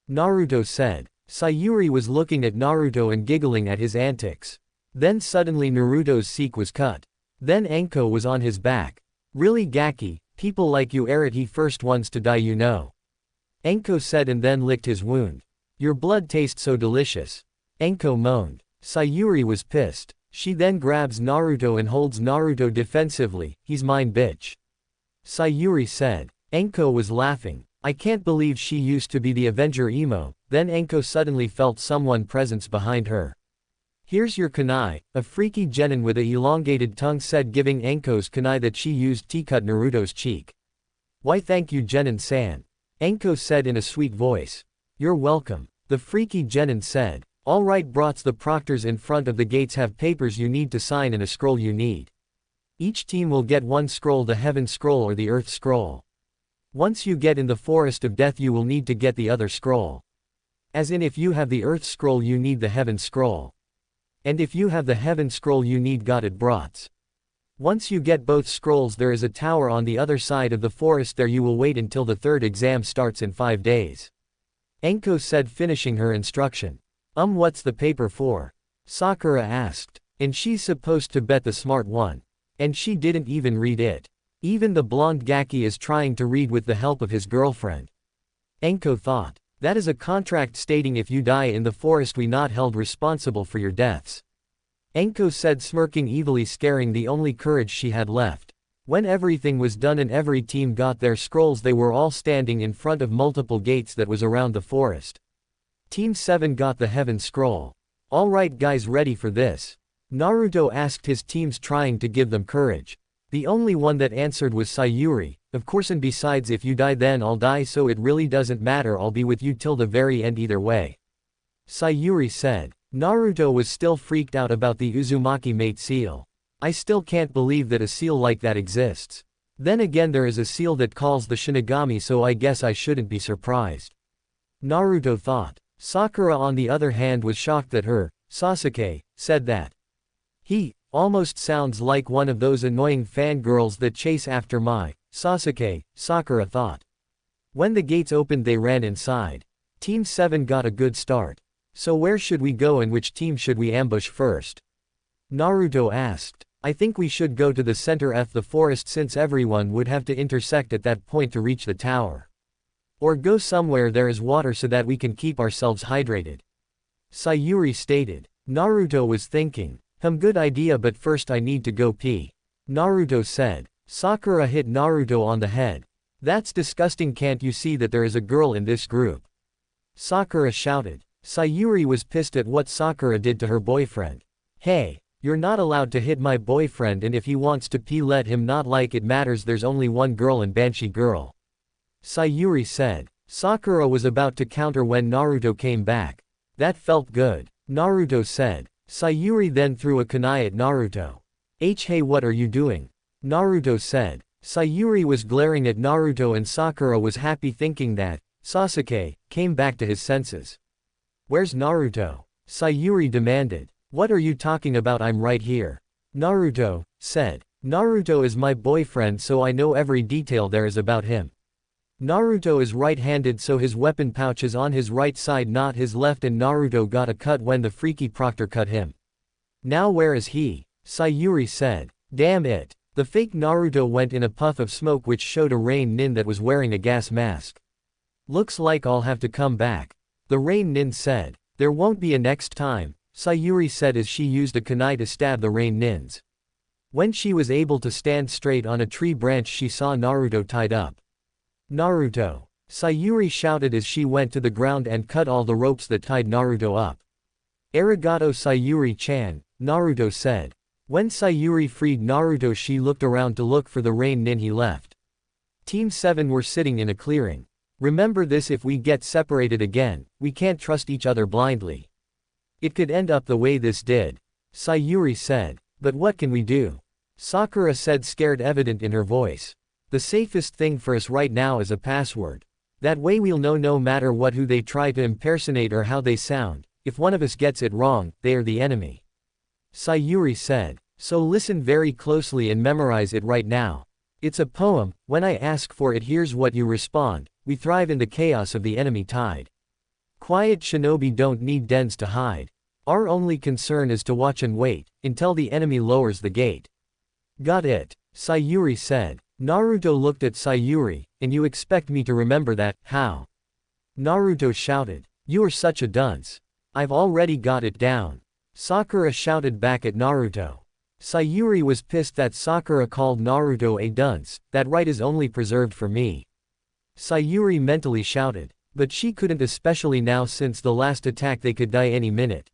Naruto said. Sayuri was looking at Naruto and giggling at his antics. Then suddenly Naruto's seek was cut. Then Anko was on his back. Really Gaki, people like you are the first ones to die, you know. Anko said and then licked his wound. Your blood tastes so delicious. Anko moaned. Sayuri was pissed. She then grabs Naruto and holds Naruto defensively. He's mine, bitch. Sayuri said. Anko was laughing. I can't believe she used to be the Avenger emo. Then Anko suddenly felt someone presence behind her. Here's your kunai, a freaky genin with a elongated tongue said, giving Anko's kunai that she used to cut Naruto's cheek. Why thank you genin-san. Anko said in a sweet voice. You're welcome. The freaky genin said. Alright brats, the proctors in front of the gates have papers you need to sign and a scroll you need. Each team will get one scroll, the Heaven Scroll or the Earth Scroll. Once you get in the Forest of Death you will need to get the other scroll. As in, if you have the Earth Scroll you need the Heaven Scroll. And if you have the Heaven Scroll you need got it brats. Once you get both scrolls there is a tower on the other side of the forest, there you will wait until the third exam starts in 5 days. Anko said, finishing her instruction. What's the paper for? Sakura asked. And she's supposed to bet the smart one. And she didn't even read it. Even the blonde Gaki is trying to read with the help of his girlfriend. Anko thought. That is a contract stating if you die in the forest we not held responsible for your deaths. Anko said, smirking evilly, scaring the only courage she had left. When everything was done and every team got their scrolls, they were all standing in front of multiple gates that was around the forest. Team 7 got the Heaven Scroll. Alright guys, ready for this? Naruto asked his teams, trying to give them courage. The only one that answered was Sayuri. Of course, and besides, if you die then I'll die, so it really doesn't matter, I'll be with you till the very end either way. Sayuri said. Naruto was still freaked out about the Uzumaki mate seal. I still can't believe that a seal like that exists. Then again, there is a seal that calls the Shinigami, so I guess I shouldn't be surprised. Naruto thought. Sakura on the other hand was shocked that her, Sasuke, said that. He, almost sounds like one of those annoying fangirls that chase after my, Sasuke, Sakura thought. When the gates opened they ran inside. Team 7 got a good start. So where should we go and which team should we ambush first? Naruto asked. I think we should go to the center of the forest since everyone would have to intersect at that point to reach the tower. Or go somewhere there is water so that we can keep ourselves hydrated. Sayuri stated. Naruto was thinking. Good idea, but first I need to go pee. Naruto said. Sakura hit Naruto on the head. That's disgusting, can't you see that there is a girl in this group? Sakura shouted. Sayuri was pissed at what Sakura did to her boyfriend. Hey, you're not allowed to hit my boyfriend, and if he wants to pee let him, not like it matters there's only one girl in Banshee Girl. Sayuri said. Sakura was about to counter when Naruto came back. That felt good. Naruto said. Sayuri then threw a kunai at Naruto. Hey, what are you doing? Naruto said. Sayuri was glaring at Naruto and Sakura was happy thinking that Sasuke came back to his senses. Where's Naruto? Sayuri demanded. What are you talking about? I'm right here. Naruto said. Naruto is my boyfriend, so I know every detail there is about him. Naruto is right-handed, so his weapon pouch is on his right side, not his left, and Naruto got a cut when the freaky proctor cut him. Now where is he? Sayuri said. Damn it. The fake Naruto went in a puff of smoke which showed a rain nin that was wearing a gas mask. Looks like I'll have to come back. The rain nin said. There won't be a next time, Sayuri said as she used a kunai to stab the rain nins. When she was able to stand straight on a tree branch she saw Naruto tied up. Naruto! Sayuri shouted as she went to the ground and cut all the ropes that tied Naruto up. Arigato Sayuri-chan, Naruto said. When Sayuri freed Naruto she looked around to look for the rain nin he left. Team 7 were sitting in a clearing. Remember this, if we get separated again, we can't trust each other blindly. It could end up the way this did. Sayuri said. But what can we do? Sakura said, scared evident in her voice. The safest thing for us right now is a password. That way we'll know no matter what who they try to impersonate or how they sound. If one of us gets it wrong, they are the enemy. Sayuri said. So listen very closely and memorize it right now. It's a poem. When I ask for it, here's what you respond. We thrive in the chaos of the enemy tide. Quiet shinobi don't need dens to hide. Our only concern is to watch and wait until the enemy lowers the gate. Got it, Sayuri said. Naruto looked at Sayuri. And you expect me to remember that? How? Naruto shouted. You are such a dunce. I've already got it down. Sakura shouted back at Naruto. Sayuri was pissed that Sakura called Naruto a dunce. That right is only preserved for me. Sayuri mentally shouted. But she couldn't, especially now since the last attack they could die any minute.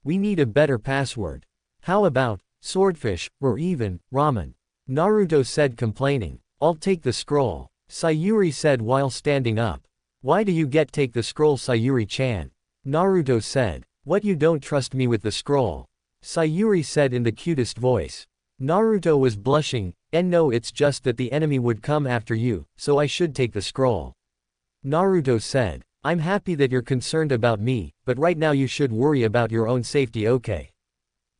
We need a better password. How about swordfish, or even ramen? Naruto said, complaining. I'll take the scroll, Sayuri said while standing up. Why do you take the scroll, Sayuri-chan? Naruto said. What, you don't trust me with the scroll? Sayuri said in the cutest voice. Naruto was blushing. No, it's just that the enemy would come after you, so I should take the scroll. Naruto said. I'm happy that you're concerned about me, but right now you should worry about your own safety, okay?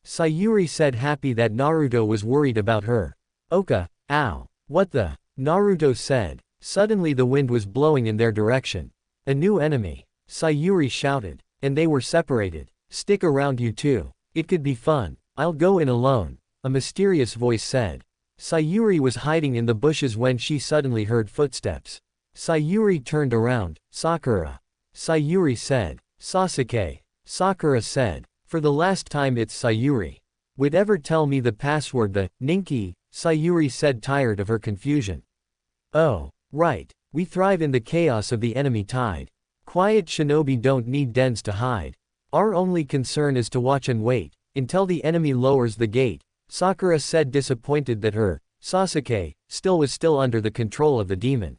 Sayuri said, happy that Naruto was worried about her. Oka, ow. What the? Naruto said. Suddenly the wind was blowing in their direction. A new enemy. Sayuri shouted. And they were separated. Stick around, you two. It could be fun. I'll go in alone, a mysterious voice said. Sayuri was hiding in the bushes when she suddenly heard footsteps. Sayuri turned around. Sakura. Sayuri said. Sasuke. Sakura said. For the last time, it's Sayuri. Would ever tell me the password, the Ninki? Sayuri said, tired of her confusion. Oh, right. We thrive in the chaos of the enemy tide. Quiet shinobi don't need dens to hide. Our only concern is to watch and wait until the enemy lowers the gate, Sakura said, disappointed that her Sasuke was still under the control of the demon.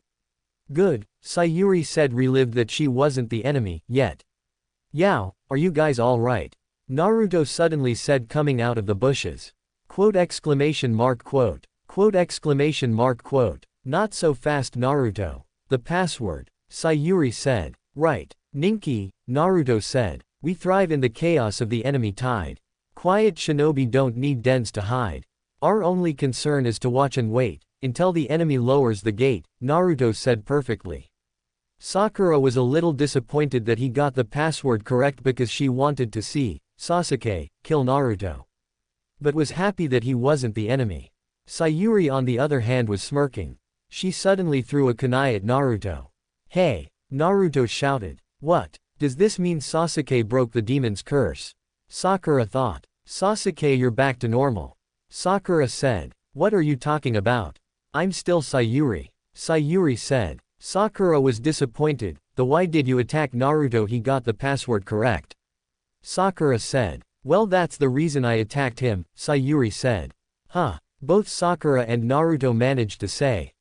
Good, Sayuri said, relieved that she wasn't the enemy yet. Yow, are you guys all right? Naruto suddenly said, coming out of the bushes. Quote exclamation mark quote. Quote exclamation mark quote. Not so fast, Naruto. The password, Sayuri said. Right. Ninki, Naruto said. We thrive in the chaos of the enemy tide. Quiet shinobi don't need dens to hide. Our only concern is to watch and wait, until the enemy lowers the gate, Naruto said perfectly. Sakura was a little disappointed that he got the password correct because she wanted to see Sasuke kill Naruto. But was happy that he wasn't the enemy. Sayuri on the other hand was smirking. She suddenly threw a kunai at Naruto. Hey! Naruto shouted. What? Does this mean Sasuke broke the demon's curse? Sakura thought. Sasuke, you're back to normal. Sakura said. What are you talking about? I'm still Sayuri. Sayuri said. Sakura was disappointed, though why did you attack Naruto? He got the password correct. Sakura said. Well, that's the reason I attacked him, Sayuri said. Huh. Both Sakura and Naruto managed to say.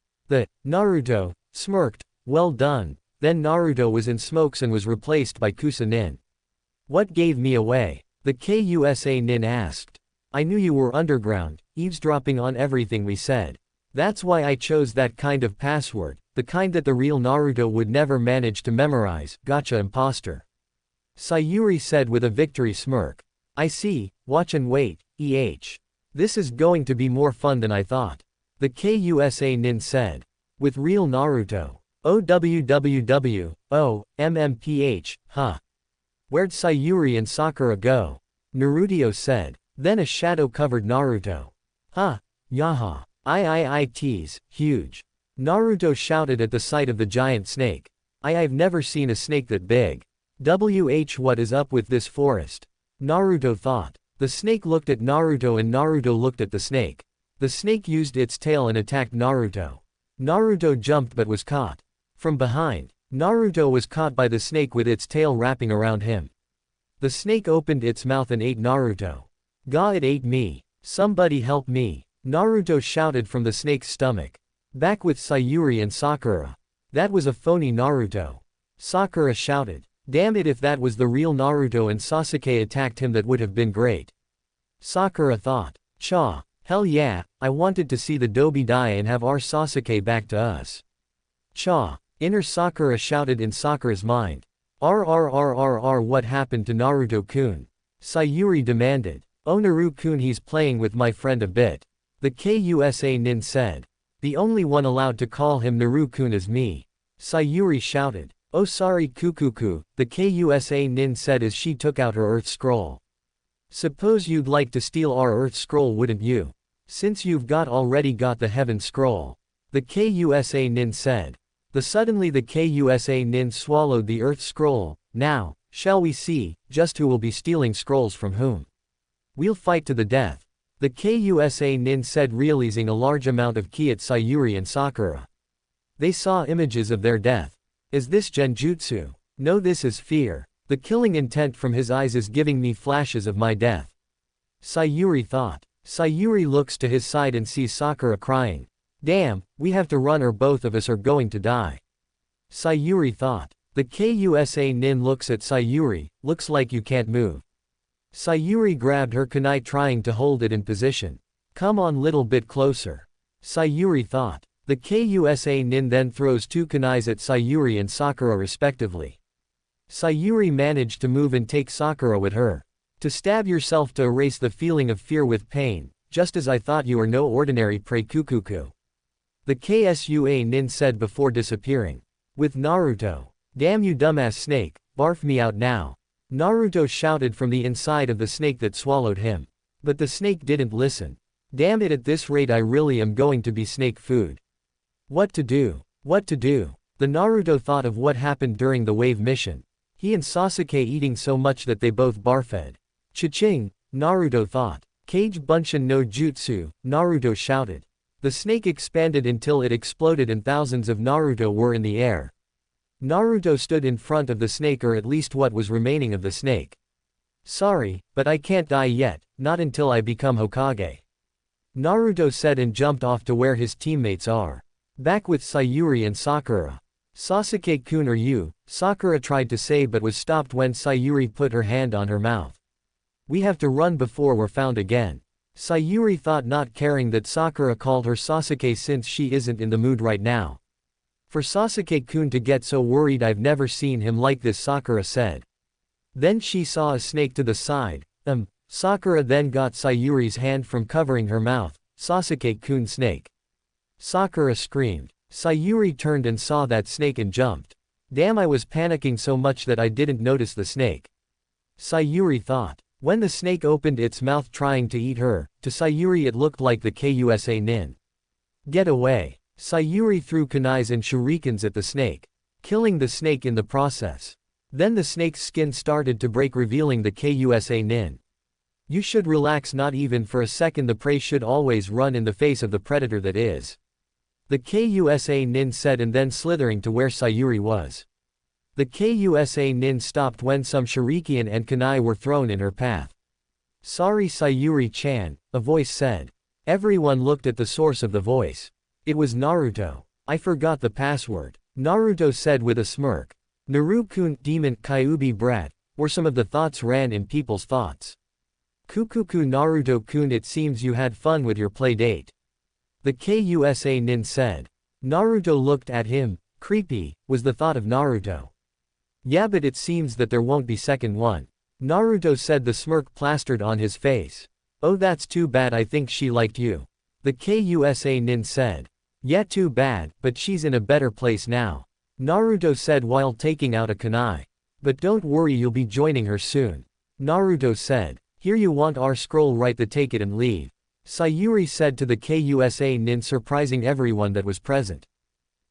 Naruto smirked. Well done. Then Naruto was in smokes and was replaced by Kusa-nin. What gave me away? The Kusa-nin asked. I knew you were underground, eavesdropping on everything we said. That's why I chose that kind of password, the kind that the real Naruto would never manage to memorize. Gotcha, imposter. Sayuri said with a victory smirk. I see, watch and wait, This is going to be more fun than I thought. The Kusa-nin said. With real Naruto. MMPH, huh? Where'd Sayuri and Sakura go? Naruto said. Then a shadow covered Naruto. Huh? Yaha. Iiits, huge. Naruto shouted at the sight of the giant snake. I've never seen a snake that big. What is up with this forest? Naruto thought. The snake looked at Naruto and Naruto looked at the snake. The snake used its tail and attacked Naruto. Naruto jumped but was caught. From behind, Naruto was caught by the snake with its tail wrapping around him. The snake opened its mouth and ate Naruto. Gah, it ate me. Somebody help me. Naruto shouted from the snake's stomach. Back with Sayuri and Sakura. That was a phony Naruto. Sakura shouted. Damn it, if that was the real Naruto and Sasuke attacked him, that would have been great. Sakura thought. Cha. Hell yeah, I wanted to see the Dobi die and have our Sasuke back to us. Cha. Inner Sakura shouted in Sakura's mind. What happened to Naruto-kun? Sayuri demanded. Oh, Naruto-kun, he's playing with my friend a bit. The Kusa-nin said. The only one allowed to call him Naruto-kun is me. Sayuri shouted. Oh sorry Kukuku, the Kusa-nin said as she took out her Earth Scroll. Suppose you'd like to steal our Earth Scroll, wouldn't you? Since you've already got the Heaven Scroll. The Kusa-nin said. Suddenly the Kusa-nin swallowed the Earth Scroll. Now, shall we see, just who will be stealing scrolls from whom? We'll fight to the death. The Kusa-nin said, releasing a large amount of ki at Sayuri and Sakura. They saw images of their death. Is this genjutsu? No, this is fear. The killing intent from his eyes is giving me flashes of my death. Sayuri thought. Sayuri looks to his side and sees Sakura crying. Damn, we have to run or both of us are going to die. Sayuri thought. The Kusa-nin looks at Sayuri, looks like you can't move. Sayuri grabbed her kunai, trying to hold it in position. Come on, little bit closer. Sayuri thought. The Kusa-nin then throws two kunais at Sayuri and Sakura respectively. Sayuri managed to move and take Sakura with her. To stab yourself to erase the feeling of fear with pain, just as I thought you are no ordinary prey Kukuku. The Kusa-nin said before disappearing. With Naruto. Damn you dumbass snake, barf me out now. Naruto shouted from the inside of the snake that swallowed him. But the snake didn't listen. Damn it, at this rate I really am going to be snake food. What to do? What to do? The Naruto thought of what happened during the wave mission. He and Sasuke eating so much that they both barfed. Cha-ching, Naruto thought. Kage Bunshin no Jutsu, Naruto shouted. The snake expanded until it exploded and thousands of Naruto were in the air. Naruto stood in front of the snake, or at least what was remaining of the snake. Sorry, but I can't die yet, not until I become Hokage. Naruto said and jumped off to where his teammates are. Back with Sayuri and Sakura. Sasuke-kun, are you? Sakura tried to say but was stopped when Sayuri put her hand on her mouth. We have to run before we're found again. Sayuri thought, not caring that Sakura called her Sasuke since she isn't in the mood right now. For Sasuke-kun to get so worried, I've never seen him like this, Sakura said. Then she saw a snake to the side. Sakura then got Sayuri's hand from covering her mouth. Sasuke-kun snake. Sakura screamed. Sayuri turned and saw that snake and jumped. Damn, I was panicking so much that I didn't notice the snake. Sayuri thought. When the snake opened its mouth trying to eat her, to Sayuri it looked like the kusa nin. Get away. Sayuri threw kunais and shurikens at the snake, killing the snake in the process. Then the snake's skin started to break, revealing the kusa nin. You should relax, not even for a second. The prey should always run in the face of the predator that is. The kusa nin said, and then slithering to where Sayuri was. The kusa nin stopped when some shuriken and kunai were thrown in her path. Sorry Sayuri-chan, a voice said. Everyone looked at the source of the voice. It was Naruto. I forgot the password, Naruto said with a smirk. Naru-kun, demon, Kyuubi brat, or some of the thoughts ran in people's thoughts. Kukuku Naruto-kun, it seems you had fun with your play date. The kusa nin said. Naruto looked at him. Creepy, was the thought of Naruto. Yeah, but it seems that there won't be second one, Naruto said, the smirk plastered on his face. Oh, that's too bad, I think she liked you. The kusa nin said. Yeah, too bad, but she's in a better place now, Naruto said while taking out a kunai. But don't worry, you'll be joining her soon, Naruto said. Here, you want our scroll, right? To take it and leave, Sayuri said to the kusa nin, surprising everyone that was present.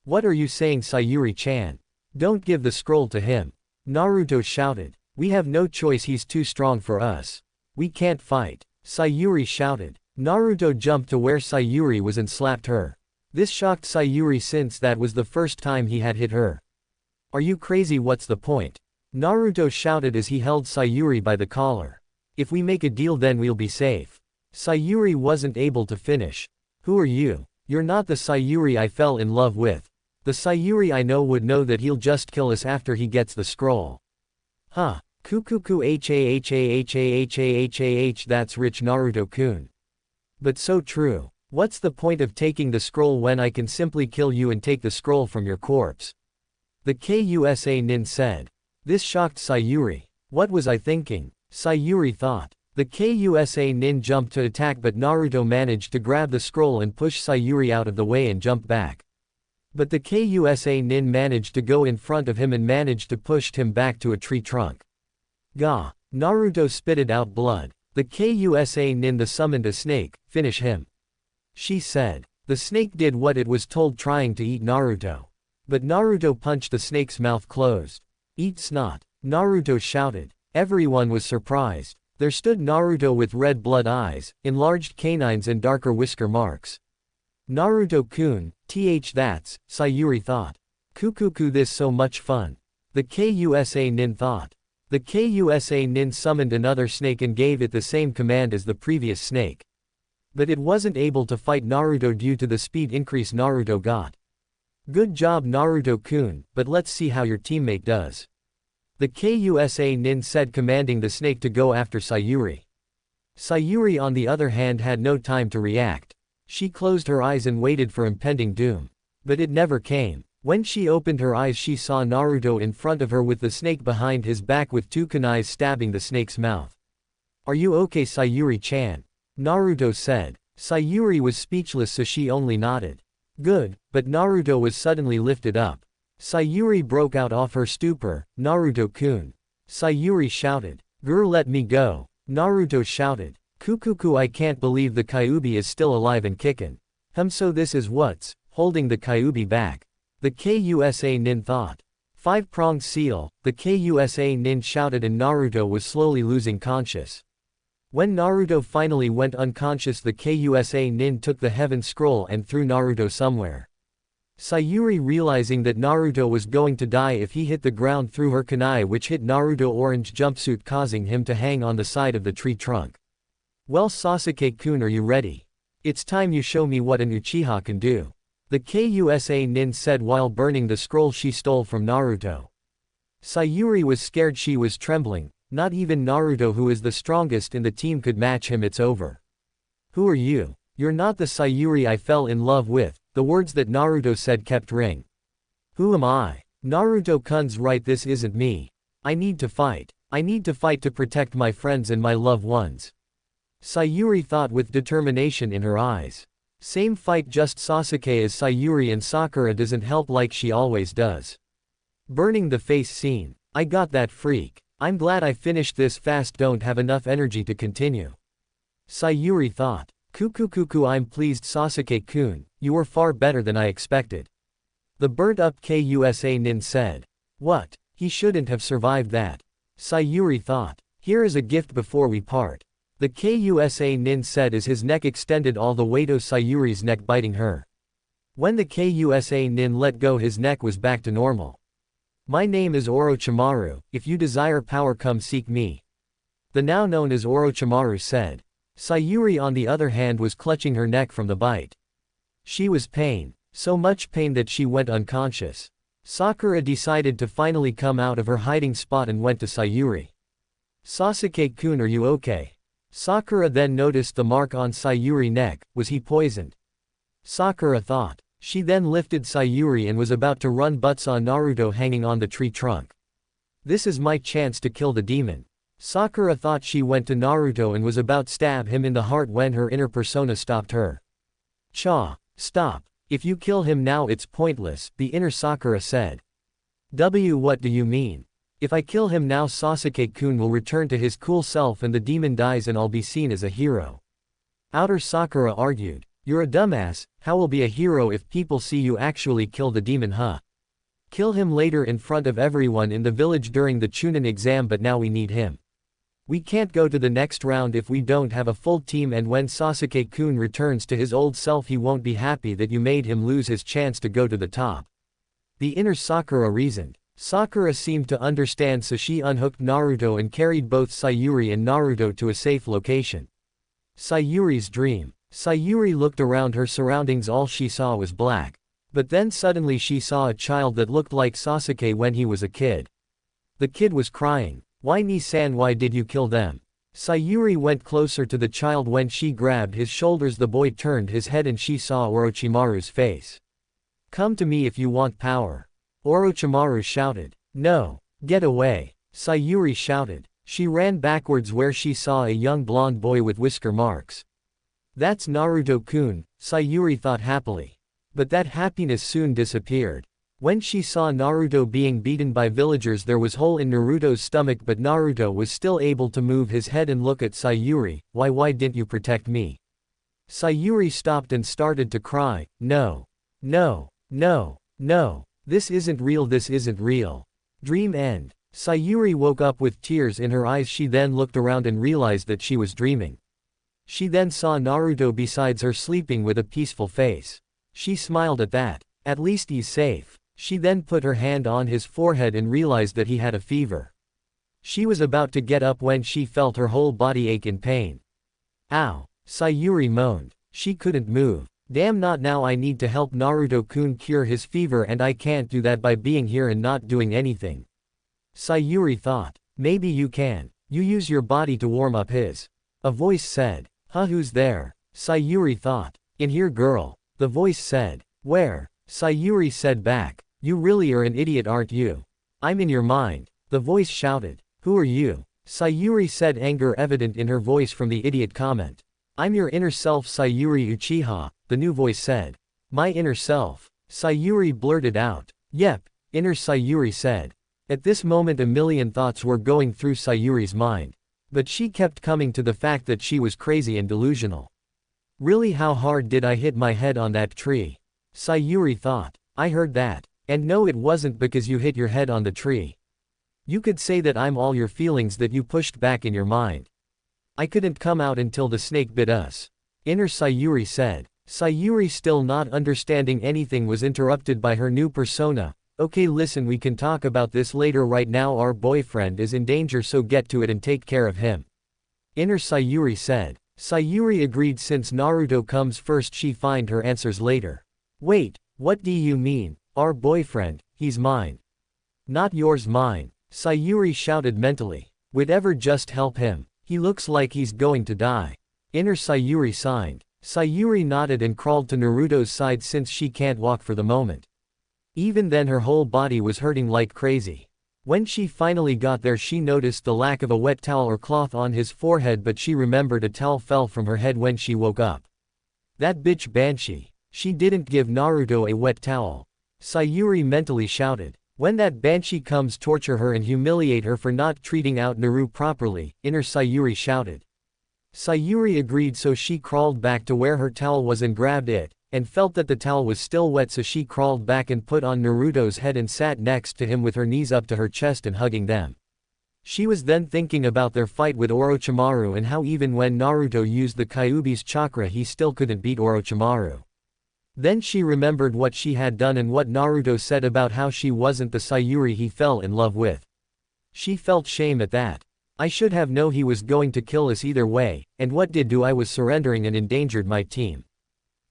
What are you saying, Sayuri-chan? Don't give the scroll to him, Naruto shouted. We have no choice, he's too strong for us. We can't fight, Sayuri shouted. Naruto jumped to where Sayuri was and slapped her. This shocked Sayuri since that was the first time he had hit her. Are you crazy? What's the point? Naruto shouted as he held Sayuri by the collar. If we make a deal, then we'll be safe. Sayuri wasn't able to finish. Who are you? You're not the Sayuri I fell in love with. The Sayuri I know would know that he'll just kill us after he gets the scroll. Huh. Kukuku ha, that's rich, Naruto-kun. But so true. What's the point of taking the scroll when I can simply kill you and take the scroll from your corpse? The kusa nin said. This shocked Sayuri. What was I thinking? Sayuri thought. The kusa nin jumped to attack, but Naruto managed to grab the scroll and push Sayuri out of the way and jump back. But the kusa nin managed to go in front of him and managed to push him back to a tree trunk. Gah! Naruto spitted out blood. The kusa nin summoned a snake. Finish him, she said. The snake did what it was told, trying to eat Naruto. But Naruto punched the snake's mouth closed. Eat snot, Naruto shouted. Everyone was surprised. There stood Naruto with red blood eyes, enlarged canines and darker whisker marks. Naruto-kun, that's, Sayuri thought. Kukuku, this so much fun. The kusa nin thought. The kusa nin summoned another snake and gave it the same command as the previous snake. But it wasn't able to fight Naruto due to the speed increase Naruto got. Good job, Naruto-kun, but let's see how your teammate does, the kusa nin said, commanding the snake to go after Sayuri. Sayuri on the other hand had no time to react. She closed her eyes and waited for impending doom. But it never came. When she opened her eyes, she saw Naruto in front of her with the snake behind his back with two kunais stabbing the snake's mouth. Are you okay, Sayuri-chan? Naruto said. Sayuri was speechless, so she only nodded. Good, but Naruto was suddenly lifted up. Sayuri broke out of her stupor. Naruto-kun, Sayuri shouted. Girl, let me go, Naruto shouted. Kukuku, I can't believe the Kyuubi is still alive and kickin'. So this is what's holding the Kyuubi back, the kusa nin thought. Five-pronged seal, the kusa nin shouted, and Naruto was slowly losing conscious. When Naruto finally went unconscious, the kusa nin took the heaven scroll and threw Naruto somewhere. Sayuri, realizing that Naruto was going to die if he hit the ground, threw her kunai, which hit Naruto orange jumpsuit, causing him to hang on the side of the tree trunk. Well, Sasuke-kun, are you ready? It's time you show me what an Uchiha can do, the kusa nin said while burning the scroll she stole from Naruto. Sayuri was scared, she was trembling. Not even Naruto, who is the strongest in the team, could match him. It's over. Who are you? You're not the Sayuri I fell in love with. The words that Naruto said kept ringing. Who am I? Naruto-kun's right, this isn't me. I need to fight. I need to fight to protect my friends and my loved ones. Sayuri thought with determination in her eyes. Same fight, just Sasuke as Sayuri and Sakura doesn't help like she always does. Burning the face scene. I got that freak. I'm glad I finished this fast, don't have enough energy to continue. Sayuri thought. Kuku, I'm pleased Sasuke-kun, you were far better than I expected. The burnt-up Kusa nin said. What? He shouldn't have survived that. Sayuri thought. Here is a gift before we part. The Kusa nin said as his neck extended all the way to Sayuri's neck, biting her. When the Kusa nin let go, his neck was back to normal. My name is Orochimaru, if you desire power come seek me. The now known as Orochimaru said. Sayuri on the other hand was clutching her neck from the bite. She was pain, so much pain that she went unconscious. Sakura decided to finally come out of her hiding spot and went to Sayuri. Sasuke-kun, are you okay? Sakura then noticed the mark on Sayuri's neck. Was he poisoned? Sakura thought. She then lifted Sayuri and was about to run but saw Naruto hanging on the tree trunk. This is my chance to kill the demon. Sakura thought. She went to Naruto and was about to stab him in the heart when her inner persona stopped her. Stop. If you kill him now it's pointless, the inner Sakura said. What do you mean? If I kill him now Sasuke-kun will return to his cool self and the demon dies and I'll be seen as a hero. Outer Sakura argued. You're a dumbass, how will be a hero if people see you actually kill the demon, huh? Kill him later in front of everyone in the village during the Chunin exam, but now we need him. We can't go to the next round if we don't have a full team, and when Sasuke-kun returns to his old self he won't be happy that you made him lose his chance to go to the top. The inner Sakura reasoned. Sakura seemed to understand, so she unhooked Naruto and carried both Sayuri and Naruto to a safe location. Sayuri's dream. Sayuri looked around her surroundings, all she saw was black. But then suddenly she saw a child that looked like Sasuke when he was a kid. The kid was crying. Why Ni-san, why did you kill them? Sayuri went closer to the child. When she grabbed his shoulders the boy turned his head and she saw Orochimaru's face. Come to me if you want power. Orochimaru shouted. No. Get away. Sayuri shouted. She ran backwards where she saw a young blonde boy with whisker marks. That's Naruto-kun, Sayuri thought happily. But that happiness soon disappeared. When she saw Naruto being beaten by villagers, there was a hole in Naruto's stomach, but Naruto was still able to move his head and look at Sayuri. Why didn't you protect me? Sayuri stopped and started to cry. No. This isn't real. Dream end. Sayuri woke up with tears in her eyes. She then looked around and realized that she was dreaming. She then saw Naruto besides her sleeping with a peaceful face. She smiled at that. At least he's safe. She then put her hand on his forehead and realized that he had a fever. She was about to get up when she felt her whole body ache in pain. Ow! Sayuri moaned. She couldn't move. Damn, not now. I need to help Naruto-kun cure his fever, and I can't do that by being here and not doing anything. Sayuri thought. Maybe you can. You use your body to warm up his. A voice said. Huh, who's there? Sayuri thought. In here, girl. The voice said. Where? Sayuri said back. You really are an idiot, aren't you? I'm in your mind. The voice shouted. Who are you? Sayuri said, anger evident in her voice from the idiot comment. I'm your inner self, Sayuri Uchiha, the new voice said. My inner self? Sayuri blurted out. Yep, inner Sayuri said. At this moment a million thoughts were going through Sayuri's mind. But she kept coming to the fact that she was crazy and delusional. Really, how hard did I hit my head on that tree? Sayuri thought. I heard that. And no, it wasn't because you hit your head on the tree. You could say that I'm all your feelings that you pushed back in your mind. I couldn't come out until the snake bit us. Inner Sayuri said. Sayuri, still not understanding anything, was interrupted by her new persona. Okay, listen, we can talk about this later. Right now our boyfriend is in danger, so get to it and take care of him. Inner Sayuri said. Sayuri agreed. Since Naruto comes first, she find her answers later. Wait, what do you mean? Our boyfriend, he's mine. Not yours, mine. Sayuri shouted mentally. Whatever, just help him. He looks like he's going to die. Inner Sayuri signed. Sayuri nodded and crawled to Naruto's side since she can't walk for the moment. Even then her whole body was hurting like crazy. When she finally got there she noticed the lack of a wet towel or cloth on his forehead, but she remembered a towel fell from her head when she woke up. That bitch Banshee. She didn't give Naruto a wet towel. Sayuri mentally shouted. When that Banshee comes torture her and humiliate her for not treating out Naru properly, inner Sayuri shouted. Sayuri agreed, so she crawled back to where her towel was and grabbed it, and felt that the towel was still wet, so she crawled back and put on Naruto's head and sat next to him with her knees up to her chest and hugging them. She was then thinking about their fight with Orochimaru and how even when Naruto used the Kyuubi's chakra he still couldn't beat Orochimaru. Then she remembered what she had done and what Naruto said about how she wasn't the Sayuri he fell in love with. She felt shame at that. I should have known he was going to kill us either way, and what did I was surrendering and endangered my team.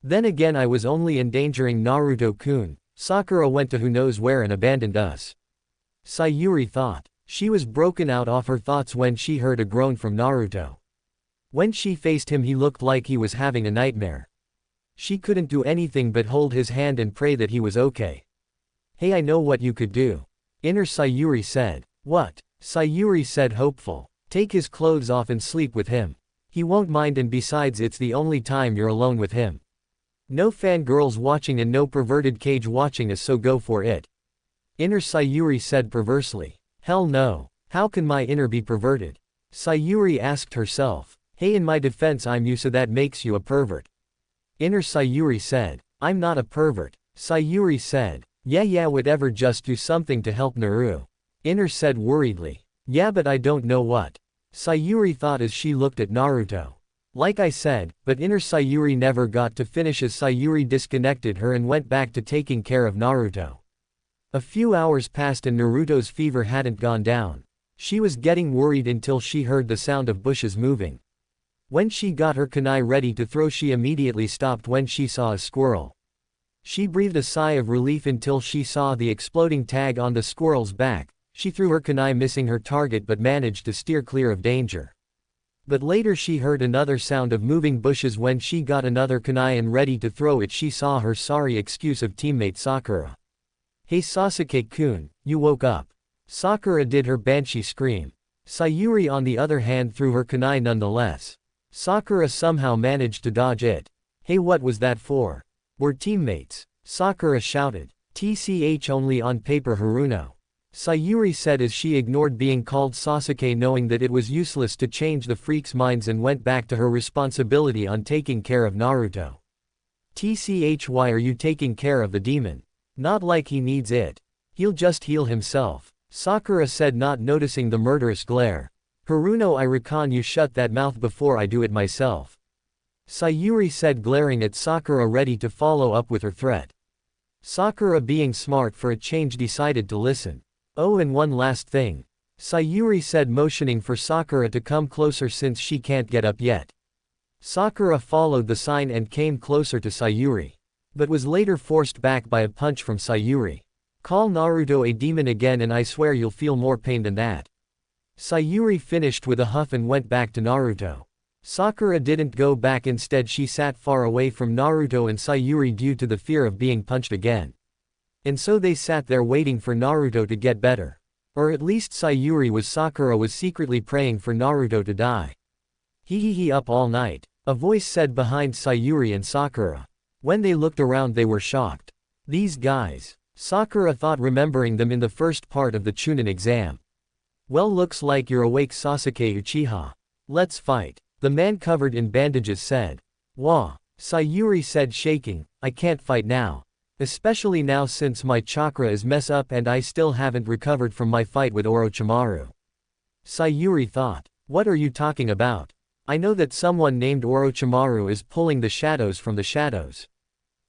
Then again I was only endangering Naruto-kun. Sakura went to who knows where and abandoned us. Sayuri thought. She was broken out of her thoughts when she heard a groan from Naruto. When she faced him he looked like he was having a nightmare. She couldn't do anything but hold his hand and pray that he was okay. Hey, I know what you could do. Inner Sayuri said. What? Sayuri said hopeful. Take his clothes off and sleep with him. He won't mind, and besides it's the only time you're alone with him. No fangirls watching and no perverted cage watching us, so go for it. Inner Sayuri said perversely. Hell no. How can my inner be perverted? Sayuri asked herself. Hey, in my defense I'm you, so that makes you a pervert. Inner Sayuri said. I'm not a pervert. Sayuri said. Yeah whatever, just do something to help Naru. Inner said worriedly. Yeah, but I don't know what. Sayuri thought as she looked at Naruto. Like I said, but inner Sayuri never got to finish as Sayuri disconnected her and went back to taking care of Naruto. A few hours passed and Naruto's fever hadn't gone down. She was getting worried until she heard the sound of bushes moving. When she got her kunai ready to throw she immediately stopped when she saw a squirrel. She breathed a sigh of relief until she saw the exploding tag on the squirrel's back. She threw her kunai missing her target but managed to steer clear of danger. But later she heard another sound of moving bushes. When she got another kunai and ready to throw it she saw her sorry excuse of teammate Sakura. Hey Sasuke-kun, you woke up. Sakura did her Banshee scream. Sayuri on the other hand threw her kunai nonetheless. Sakura somehow managed to dodge it. Hey, what was that for? We're teammates. Sakura shouted. TCH only on paper, Haruno. Sayuri said as she ignored being called Sasuke, knowing that it was useless to change the freaks' minds, and went back to her responsibility on taking care of Naruto. TCH, why are you taking care of the demon? Not like he needs it. He'll just heal himself. Sakura said, not noticing the murderous glare. Haruno, I reckon you shut that mouth before I do it myself. Sayuri said, glaring at Sakura, ready to follow up with her threat. Sakura, being smart for a change, decided to listen. Oh, and one last thing. Sayuri said, motioning for Sakura to come closer since she can't get up yet. Sakura followed the sign and came closer to Sayuri. But was later forced back by a punch from Sayuri. Call Naruto a demon again and I swear you'll feel more pain than that. Sayuri finished with a huff and went back to Naruto. Sakura didn't go back, instead she sat far away from Naruto and Sayuri due to the fear of being punched again. And so they sat there waiting for Naruto to get better. Or at least Sayuri was. Sakura was secretly praying for Naruto to die. He up all night, a voice said behind Sayuri and Sakura. When they looked around they were shocked. These guys. Sakura thought, remembering them in the first part of the Chunin exam. Well, looks like you're awake, Sasuke Uchiha. Let's fight. The man covered in bandages said. Wah. Sayuri said, shaking. I can't fight now. Especially now since my chakra is mess up and I still haven't recovered from my fight with Orochimaru. Sayuri thought. What are you talking about? I know that someone named Orochimaru is pulling the shadows from the shadows.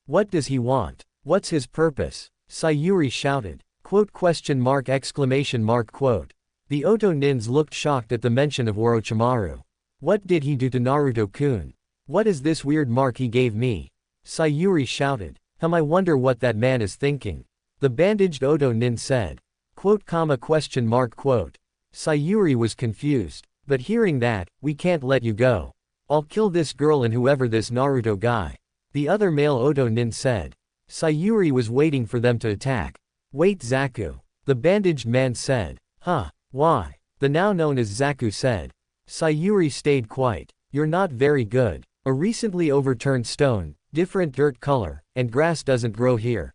What does he want? What's his purpose? Sayuri shouted. Quote, question mark, exclamation mark, quote. The Oto nins looked shocked at the mention of Orochimaru. What did he do to Naruto-kun? What is this weird mark he gave me? Sayuri shouted. I wonder what that man is thinking. The bandaged Oto nin said. Quote, comma, question mark, quote. Sayuri was confused. But hearing that, we can't let you go. I'll kill this girl and whoever this Naruto guy. The other male Oto nin said. Sayuri was waiting for them to attack. Wait, Zaku. The bandaged man said. Huh, why? The now known as Zaku said. Sayuri stayed quiet. You're not very good. A recently overturned stone, different dirt color, and grass doesn't grow here.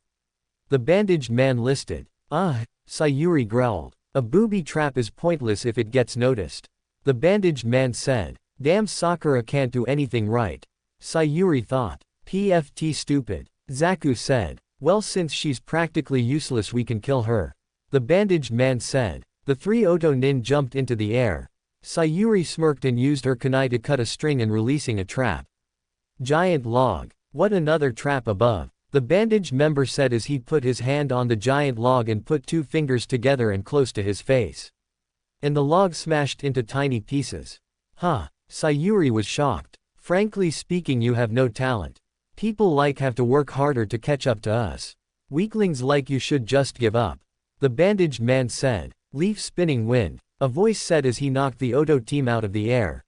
The bandaged man listed. Sayuri growled. A booby trap is pointless if it gets noticed. The bandaged man said. Damn, Sakura can't do anything right. Sayuri thought. PFT stupid. Zaku said. Well, since she's practically useless, we can kill her. The bandaged man said. The three Oto nin jumped into the air. Sayuri smirked and used her kunai to cut a string and releasing a trap. Giant log. What, another trap above? The bandaged member said as he put his hand on the giant log and put two fingers together and close to his face. And the log smashed into tiny pieces. Huh. Sayuri was shocked. Frankly speaking, you have no talent. People like have to work harder to catch up to us. Weaklings like you should just give up. The bandaged man said. Leaf spinning wind. A voice said as he knocked the Oto team out of the air.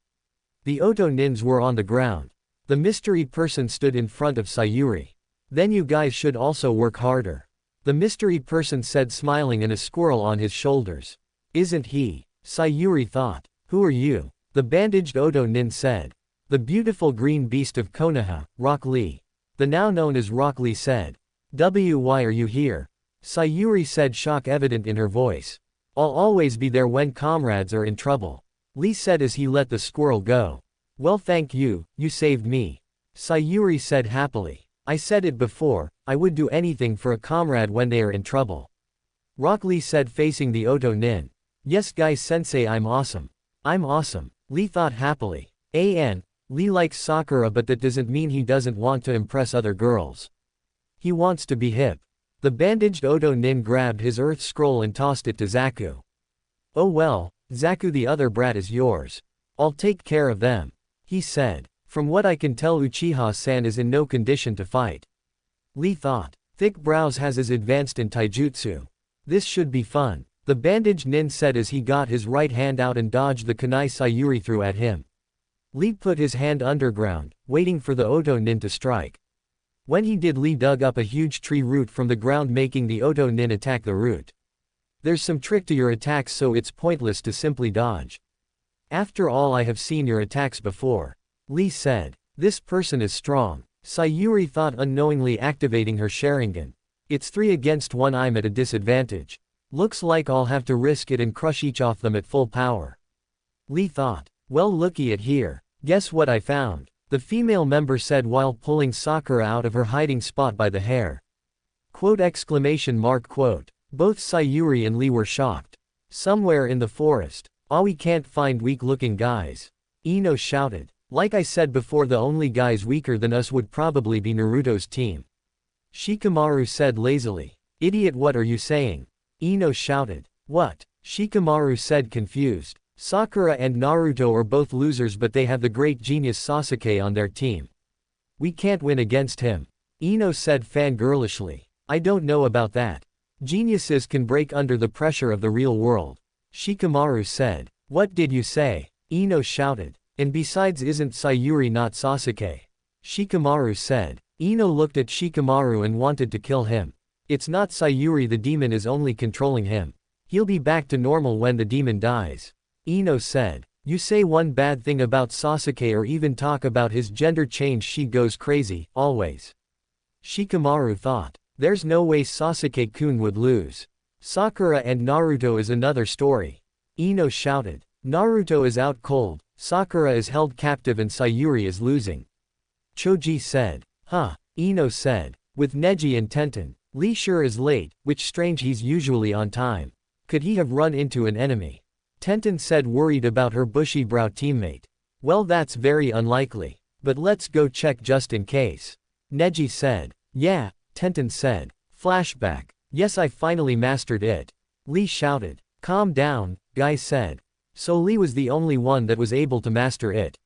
The Oto nins were on the ground. The mystery person stood in front of Sayuri. Then you guys should also work harder. The mystery person said, smiling, and a squirrel on his shoulders. Isn't he? Sayuri thought. Who are you? The bandaged Oto nin said. The beautiful green beast of Konoha, Rock Lee. The now known as Rock Lee said. Why are you here? Sayuri said, shock evident in her voice. I'll always be there when comrades are in trouble. Lee said as he let the squirrel go. Well, thank you, you saved me. Sayuri said happily. I said it before, I would do anything for a comrade when they are in trouble. Rock Lee said, facing the Oto nin. Yes, guys sensei, I'm awesome. I'm awesome. Lee thought happily. Lee likes Sakura, but that doesn't mean he doesn't want to impress other girls. He wants to be hip. The bandaged Oto nin grabbed his earth scroll and tossed it to Zaku. Oh well, Zaku, the other brat is yours. I'll take care of them. He said. From what I can tell, Uchiha-san is in no condition to fight. Lee thought. Thick brows has as advanced in taijutsu. This should be fun. The bandaged nin said as he got his right hand out and dodged the kunai Sayuri threw at him. Lee put his hand underground, waiting for the Oto nin to strike. When he did, Lee dug up a huge tree root from the ground, making the Oto nin attack the root. There's some trick to your attacks, so it's pointless to simply dodge. After all, I have seen your attacks before. Lee said. This person is strong. Sayuri thought, unknowingly activating her Sharingan. It's 3 against 1, I'm at a disadvantage. Looks like I'll have to risk it and crush each of them at full power. Lee thought. Well, looky at here. Guess what I found? The female member said while pulling Sakura out of her hiding spot by the hair. Quote, exclamation mark, quote. Both Sayuri and Lee were shocked. Somewhere in the forest. We can't find weak-looking guys. Ino shouted. Like I said before, the only guys weaker than us would probably be Naruto's team. Shikamaru said lazily. Idiot, what are you saying? Ino shouted. What? Shikamaru said, confused. Sakura and Naruto are both losers, but they have the great genius Sasuke on their team. We can't win against him. Ino said fangirlishly. I don't know about that. Geniuses can break under the pressure of the real world. Shikamaru said. What did you say? Ino shouted. And besides, isn't Sayuri not Sasuke? Shikamaru said. Ino looked at Shikamaru and wanted to kill him. It's not Sayuri, the demon is only controlling him. He'll be back to normal when the demon dies. Ino said. You say one bad thing about Sasuke or even talk about his gender change, she goes crazy, always. Shikamaru thought. There's no way Sasuke-kun would lose. Sakura and Naruto is another story. Ino shouted. Naruto is out cold, Sakura is held captive, and Sayuri is losing. Choji said. Huh. Ino said. With Neji and Tenten, Lee sure is late, which strange, he's usually on time. Could he have run into an enemy? Tenten said, worried about her bushy brow teammate. Well, that's very unlikely. But let's go check just in case. Neji said. Yeah, Tenten said. Flashback. Yes, I finally mastered it. Lee shouted. Calm down, Guy said. So Lee was the only one that was able to master it.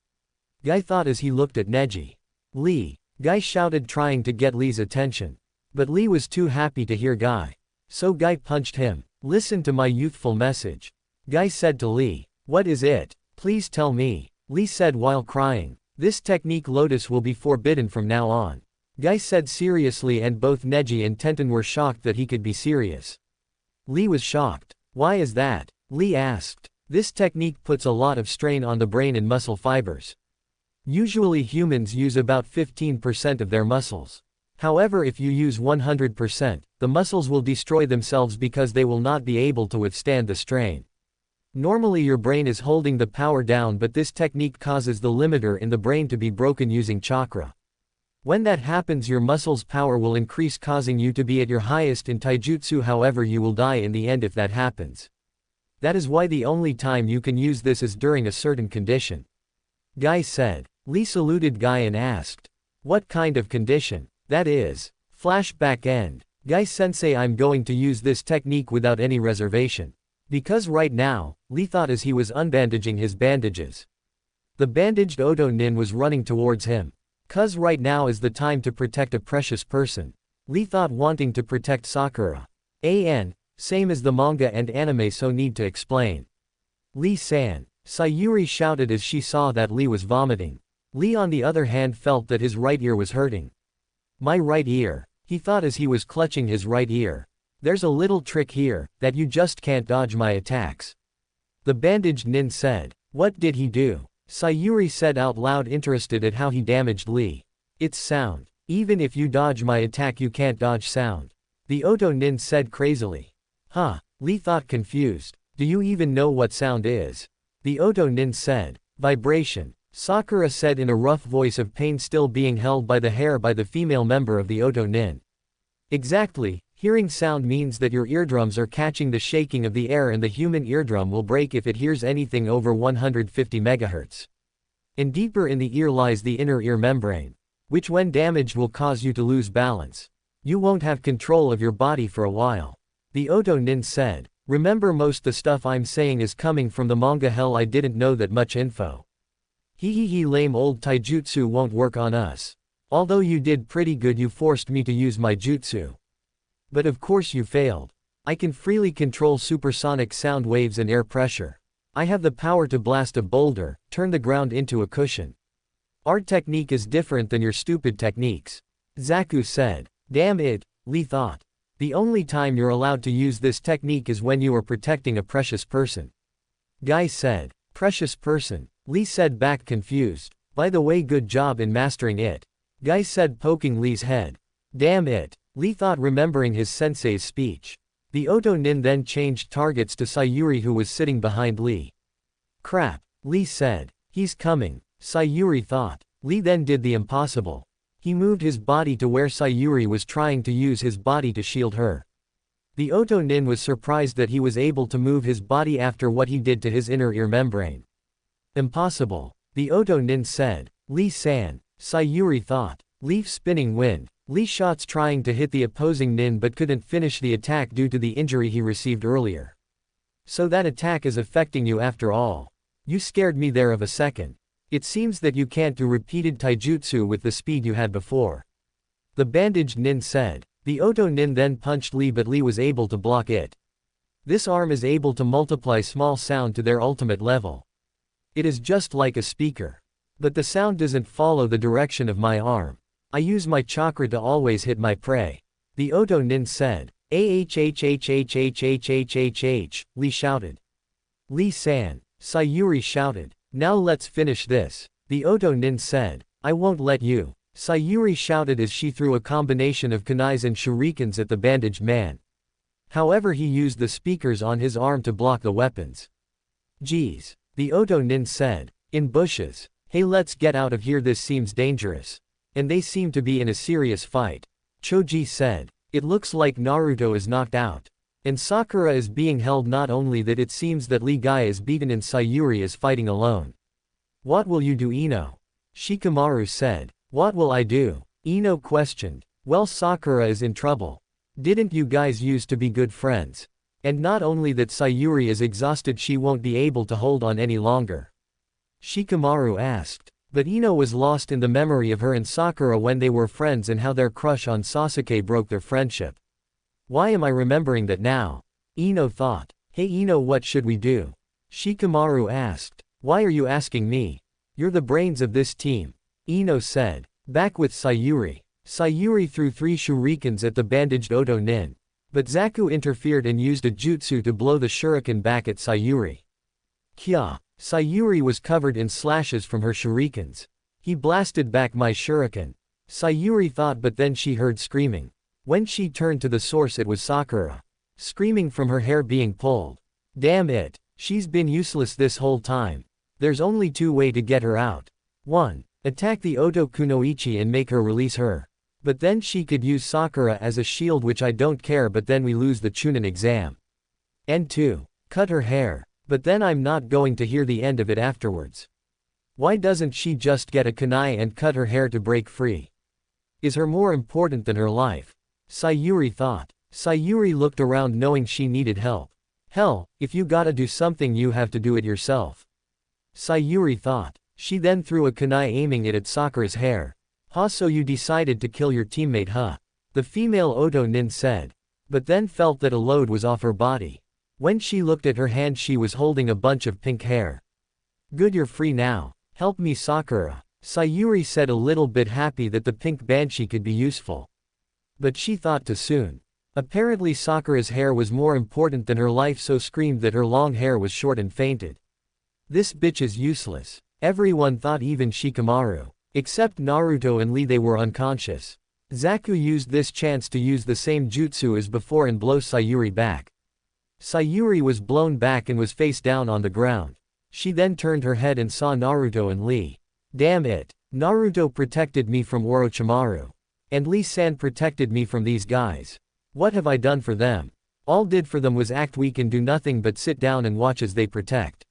Guy thought as he looked at Neji. Lee. Guy shouted, trying to get Lee's attention. But Lee was too happy to hear Guy. So Guy punched him. Listen to my youthful message. Guy said to Lee. What is it? Please tell me. Lee said while crying. This technique, Lotus, will be forbidden from now on. Guy said seriously, and both Neji and Tenten were shocked that he could be serious. Lee was shocked. Why is that? Lee asked. This technique puts a lot of strain on the brain and muscle fibers. Usually humans use about 15% of their muscles. However, if you use 100%, the muscles will destroy themselves because they will not be able to withstand the strain. Normally your brain is holding the power down, but this technique causes the limiter in the brain to be broken using chakra. When that happens, your muscles' power will increase, causing you to be at your highest in taijutsu. However, you will die in the end if that happens. That is why the only time you can use this is during a certain condition. Guy said. Lee saluted Guy and asked, "What kind of condition?" That is. Flashback end. Guy sensei, I'm going to use this technique without any reservation. Because right now, Lee thought as he was unbandaging his bandages. The bandaged Oto Nin was running towards him. "'Cause right now is the time to protect a precious person." Lee thought, wanting to protect Sakura. Same as the manga and anime, so need to explain. Lee-san. Sayuri shouted as she saw that Lee was vomiting. Lee on the other hand felt that his right ear was hurting. "My right ear," he thought as he was clutching his right ear. "There's a little trick here, that you just can't dodge my attacks." The bandaged Nin said. "What did he do?" Sayuri said out loud, interested at how he damaged Lee. "It's sound. Even if you dodge my attack you can't dodge sound." The Oto Nin said crazily. "Huh?" Lee thought, confused. "Do you even know what sound is?" The Oto Nin said. "Vibration." Sakura said in a rough voice of pain, still being held by the hair by the female member of the Oto Nin. "Exactly, hearing sound means that your eardrums are catching the shaking of the air, and the human eardrum will break if it hears anything over 150 MHz. And deeper in the ear lies the inner ear membrane, which when damaged will cause you to lose balance. You won't have control of your body for a while." The Oto Nin said. "Remember, most the stuff I'm saying is coming from the manga. Hell, I didn't know that much info. He lame old taijutsu won't work on us. Although you did pretty good, you forced me to use my jutsu. But of course you failed. I can freely control supersonic sound waves and air pressure. I have the power to blast a boulder, turn the ground into a cushion. Our technique is different than your stupid techniques." Zaku said. "Damn it," Lee thought. "The only time you're allowed to use this technique is when you are protecting a precious person." Guy said. "Precious person?" Lee said back, confused. "By the way, good job in mastering it," Guy said, poking Lee's head. "Damn it," Lee thought, remembering his sensei's speech. The Oto Nin then changed targets to Sayuri, who was sitting behind Lee. "Crap," Lee said. "He's coming," Sayuri thought. Lee then did the impossible. He moved his body to where Sayuri was trying to use his body to shield her. The Oto Nin was surprised that he was able to move his body after what he did to his inner ear membrane. "Impossible," the Oto Nin said. "Lee-san," Sayuri thought. Leaf spinning wind. Lee shots trying to hit the opposing Nin but couldn't finish the attack due to the injury he received earlier. "So that attack is affecting you after all. You scared me there of a second. It seems that you can't do repeated taijutsu with the speed you had before," the bandaged Nin said. The Oto Nin then punched Lee, but Lee was able to block it. "This arm is able to multiply small sound to their ultimate level. It is just like a speaker. But the sound doesn't follow the direction of my arm. I use my chakra to always hit my prey," the Oto Nin said. "Ahhhhhhhhhh," Lee shouted. "Lee-san," Sayuri shouted. "Now let's finish this," the Oto Nin said. "I won't let you," Sayuri shouted as she threw a combination of kunais and shurikens at the bandaged man. However, he used the speakers on his arm to block the weapons. "Geez," the Oto Nin said. "In bushes. Hey, let's get out of here, this seems dangerous. And they seem to be in a serious fight," Choji said. "It looks like Naruto is knocked out. And Sakura is being held. Not only that, it seems that Lee Guy is beaten and Sayuri is fighting alone. What will you do, Ino?" Shikamaru said. "What will I do?" Ino questioned. "Well, Sakura is in trouble. Didn't you guys used to be good friends? And not only that, Sayuri is exhausted, she won't be able to hold on any longer," Shikamaru asked. But Ino was lost in the memory of her and Sakura when they were friends and how their crush on Sasuke broke their friendship. "Why am I remembering that now?" Ino thought. "Hey Ino, what should we do?" Shikamaru asked. "Why are you asking me? You're the brains of this team," Ino said. "Back with Sayuri." Sayuri threw 3 shurikens at the bandaged Oto nin. But Zaku interfered and used a jutsu to blow the shuriken back at Sayuri. Kya! Sayuri was covered in slashes from her shurikens. He blasted back my shuriken. Sayuri thought, but then she heard screaming. When she turned to the source, it was Sakura. Screaming from her hair being pulled. Damn it! She's been useless this whole time. There's only 2 ways to get her out. 1. Attack the Oto kunoichi and make her release her. But then she could use Sakura as a shield, which I don't care, but then we lose the Chunin exam. And 2. Cut her hair. But then I'm not going to hear the end of it afterwards. Why doesn't she just get a kunai and cut her hair to break free? Is her more important than her life? Sayuri thought. Sayuri looked around knowing she needed help. Hell, if you gotta do something you have to do it yourself. Sayuri thought. She then threw a kunai aiming it at Sakura's hair. Ha, so you decided to kill your teammate, huh? The female Oto nin said. But then felt that a load was off her body. When she looked at her hand, she was holding a bunch of pink hair. Good, you're free now. Help me, Sakura. Sayuri said, a little bit happy that the pink banshee could be useful. But she thought too soon. Apparently Sakura's hair was more important than her life, so screamed that her long hair was short and fainted. This bitch is useless. Everyone thought, even Shikamaru. Except Naruto and Lee, they were unconscious. Zaku used this chance to use the same jutsu as before and blow Sayuri back. Sayuri was blown back and was face down on the ground. She then turned her head and saw Naruto and Lee. Damn it. Naruto protected me from Orochimaru. And Lee-san protected me from these guys. What have I done for them? All did for them was act weak and do nothing but sit down and watch as they protect.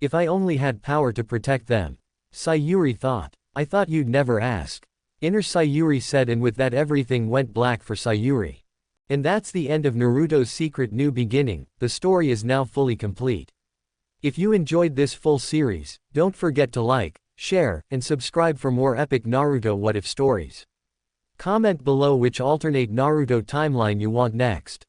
If I only had power to protect them. Sayuri thought. I thought you'd never ask. Inner Sayuri said, and with that everything went black for Sayuri. And that's the end of Naruto's Secret New Beginning. The story is now fully complete. If you enjoyed this full series, don't forget to like, share, and subscribe for more epic Naruto what if stories. Comment below which alternate Naruto timeline you want next.